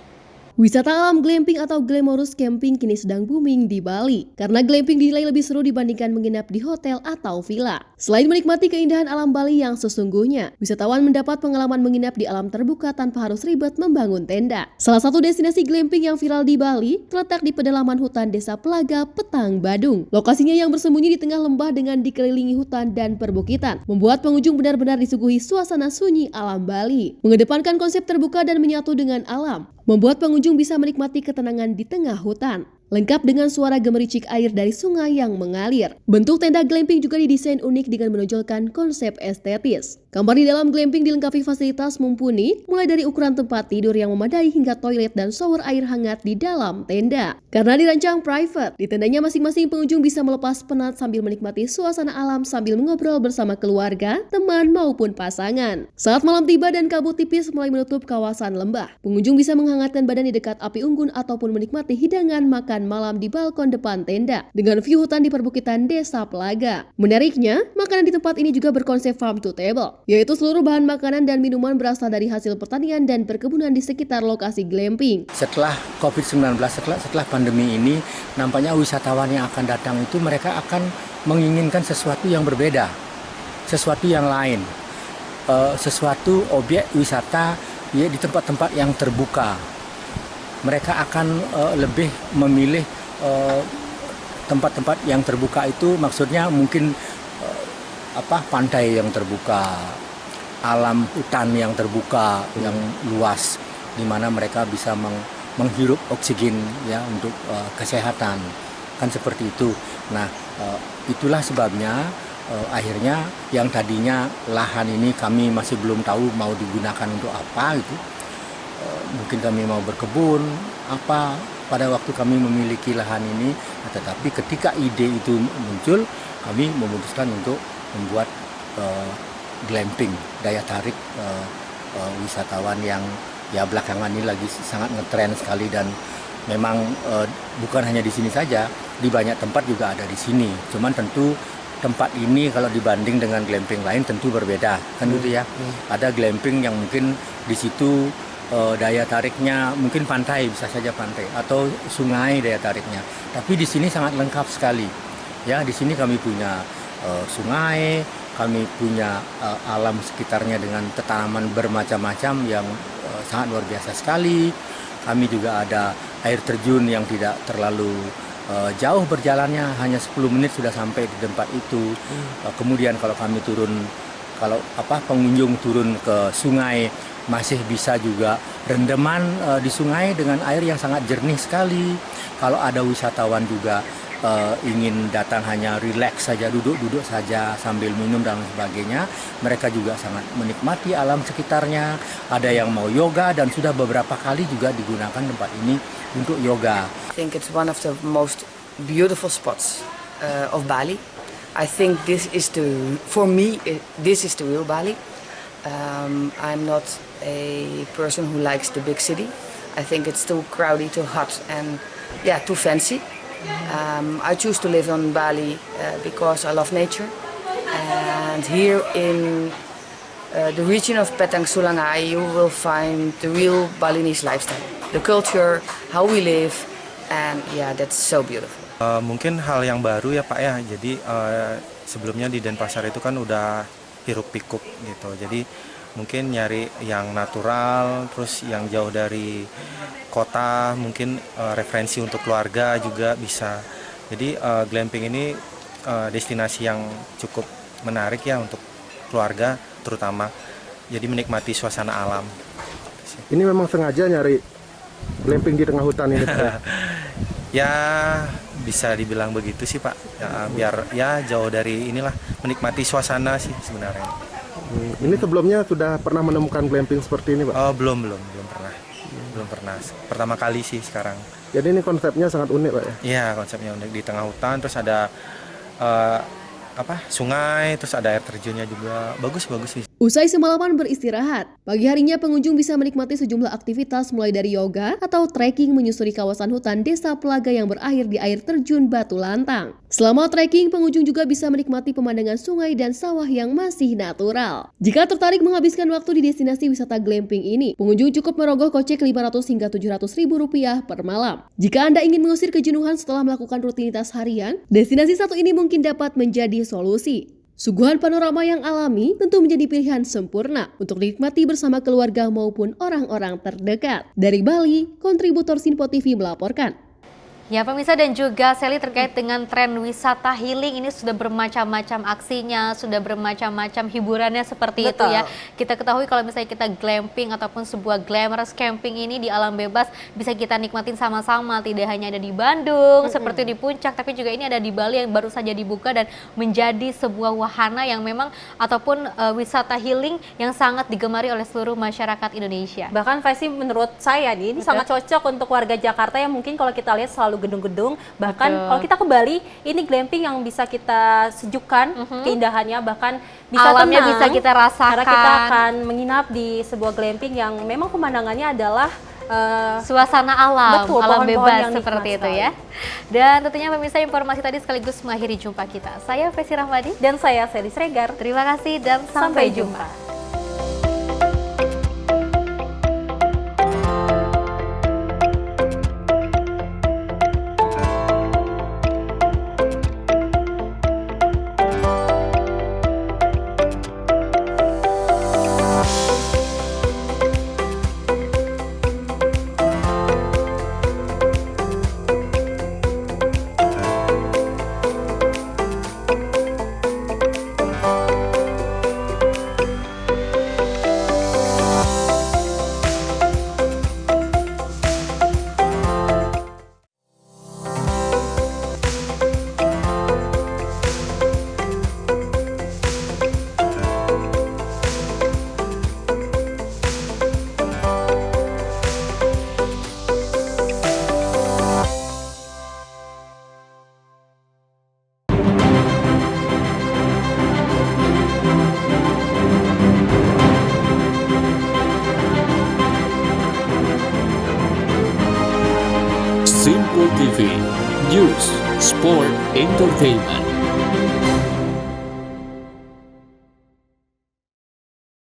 Wisata alam glamping atau glamorous camping kini sedang booming di Bali. Karena glamping dinilai lebih seru dibandingkan menginap di hotel atau villa. Selain menikmati keindahan alam Bali yang sesungguhnya, wisatawan mendapat pengalaman menginap di alam terbuka tanpa harus ribet membangun tenda. Salah satu destinasi glamping yang viral di Bali terletak di pedalaman hutan Desa Pelaga, Petang, Badung. Lokasinya yang bersembunyi di tengah lembah dengan dikelilingi hutan dan perbukitan, membuat pengunjung benar-benar disuguhi suasana sunyi alam Bali. Mengedepankan konsep terbuka dan menyatu dengan alam, membuat pengunjung bisa menikmati ketenangan di tengah hutan. Lengkap dengan suara gemericik air dari sungai yang mengalir. Bentuk tenda glamping juga didesain unik dengan menonjolkan konsep estetis. Kamar di dalam glamping dilengkapi fasilitas mumpuni, mulai dari ukuran tempat tidur yang memadai hingga toilet dan shower air hangat di dalam tenda. Karena dirancang private, di tendanya masing-masing pengunjung bisa melepas penat sambil menikmati suasana alam sambil mengobrol bersama keluarga, teman maupun pasangan. Saat malam tiba dan kabut tipis mulai menutup kawasan lembah, pengunjung bisa menghangatkan badan di dekat api unggun ataupun menikmati hidangan makan malam di balkon depan tenda dengan view hutan di perbukitan Desa Pelaga. Menariknya, makanan di tempat ini juga berkonsep farm to table, yaitu seluruh bahan makanan dan minuman berasal dari hasil pertanian dan perkebunan di sekitar lokasi glamping. Setelah COVID-19, setelah pandemi ini, nampaknya wisatawan yang akan datang itu mereka akan menginginkan sesuatu yang berbeda, sesuatu yang lain, sesuatu objek wisata ya, di tempat-tempat yang terbuka. Mereka akan lebih memilih tempat-tempat yang terbuka itu, maksudnya mungkin pantai yang terbuka, alam hutan yang terbuka, yang luas, di mana mereka bisa menghirup oksigen ya untuk kesehatan, kan seperti itu. Nah, itulah sebabnya akhirnya yang tadinya lahan ini kami masih belum tahu mau digunakan untuk apa itu. Mungkin kami mau berkebun, pada waktu kami memiliki lahan ini, tetapi ketika ide itu muncul, kami memutuskan untuk membuat glamping, daya tarik wisatawan yang ya belakangan ini lagi sangat ngetren sekali, dan memang bukan hanya di sini saja, di banyak tempat juga ada di sini. Cuman tentu tempat ini kalau dibanding dengan glamping lain tentu berbeda, kan gitu ya. Ada glamping yang mungkin di situ daya tariknya mungkin pantai, bisa saja pantai atau sungai daya tariknya. Tapi di sini sangat lengkap sekali. Ya, di sini kami punya sungai, kami punya alam sekitarnya dengan tanaman bermacam-macam yang sangat luar biasa sekali. Kami juga ada air terjun yang tidak terlalu jauh berjalannya, hanya 10 menit sudah sampai di tempat itu. Kemudian kalau kami pengunjung turun ke sungai, masih bisa juga rendeman di sungai dengan air yang sangat jernih sekali. Kalau ada wisatawan juga ingin datang hanya rileks saja, duduk-duduk saja sambil minum dan sebagainya, mereka juga sangat menikmati alam sekitarnya. Ada yang mau yoga dan sudah beberapa kali juga digunakan tempat ini untuk yoga. I think it's one of the most beautiful spots of Bali. I think this is for me, this is the real Bali. I'm not a person who likes the big city. I think it's too crowded, too hot, and too fancy. I choose to live on Bali because I love nature. And here in the region of Petang Sulangai, you will find the real Balinese lifestyle, the culture, how we live, and that's so beautiful. Mungkin hal yang baru ya Pak ya. Jadi sebelumnya di Denpasar itu kan udah hiruk pikuk gitu. Jadi mungkin nyari yang natural, terus yang jauh dari kota, mungkin referensi untuk keluarga juga bisa. Jadi glamping ini destinasi yang cukup menarik ya untuk keluarga terutama. Jadi menikmati suasana alam. Ini memang sengaja nyari glamping di tengah hutan ini Pak? Ya bisa dibilang begitu sih Pak, biar ya jauh dari inilah, menikmati suasana sih sebenarnya. Ini sebelumnya sudah pernah menemukan glamping seperti ini Pak? Oh belum pernah, pertama kali sih sekarang. Jadi ini konsepnya sangat unik Pak ya? Iya, konsepnya unik, di tengah hutan, terus ada sungai, terus ada air terjunnya juga, bagus sih. Usai semalaman beristirahat, pagi harinya pengunjung bisa menikmati sejumlah aktivitas mulai dari yoga atau trekking menyusuri kawasan hutan Desa Pelaga yang berakhir di air terjun Batu Lantang. Selama trekking, pengunjung juga bisa menikmati pemandangan sungai dan sawah yang masih natural. Jika tertarik menghabiskan waktu di destinasi wisata glamping ini, pengunjung cukup merogoh kocek 500 hingga 700 ribu rupiah per malam. Jika Anda ingin mengusir kejenuhan setelah melakukan rutinitas harian, destinasi satu ini mungkin dapat menjadi solusi. Suguhan panorama yang alami tentu menjadi pilihan sempurna untuk dinikmati bersama keluarga maupun orang-orang terdekat. Dari Bali, kontributor Sinpo TV melaporkan. Ya pemirsa dan juga Sally, terkait dengan tren wisata healing ini sudah bermacam-macam aksinya, sudah bermacam-macam hiburannya seperti itu ya. Kita ketahui kalau misalnya kita glamping ataupun sebuah glamorous camping ini di alam bebas bisa kita nikmatin sama-sama, tidak hanya ada di Bandung seperti di Puncak, tapi juga ini ada di Bali yang baru saja dibuka dan menjadi sebuah wahana yang memang ataupun wisata healing yang sangat digemari oleh seluruh masyarakat Indonesia. Bahkan Festi, menurut saya nih, ini sangat cocok untuk warga Jakarta yang mungkin kalau kita lihat selalu gedung-gedung, bahkan kalau kita ke Bali, ini glamping yang bisa kita sejukkan keindahannya, bahkan bisa alamnya tenang, bisa kita rasakan. karena kita akan menginap di sebuah glamping yang memang pemandangannya adalah suasana alam, betul, alam pohon-pohon bebas yang seperti itu sekali. ya. Dan tentunya pemirsa, informasi tadi sekaligus mengakhiri jumpa kita. Saya Festi Rahmadi dan saya Sally Sregar. Terima kasih dan sampai jumpa. Simpo TV, News, Sport, Entertainment.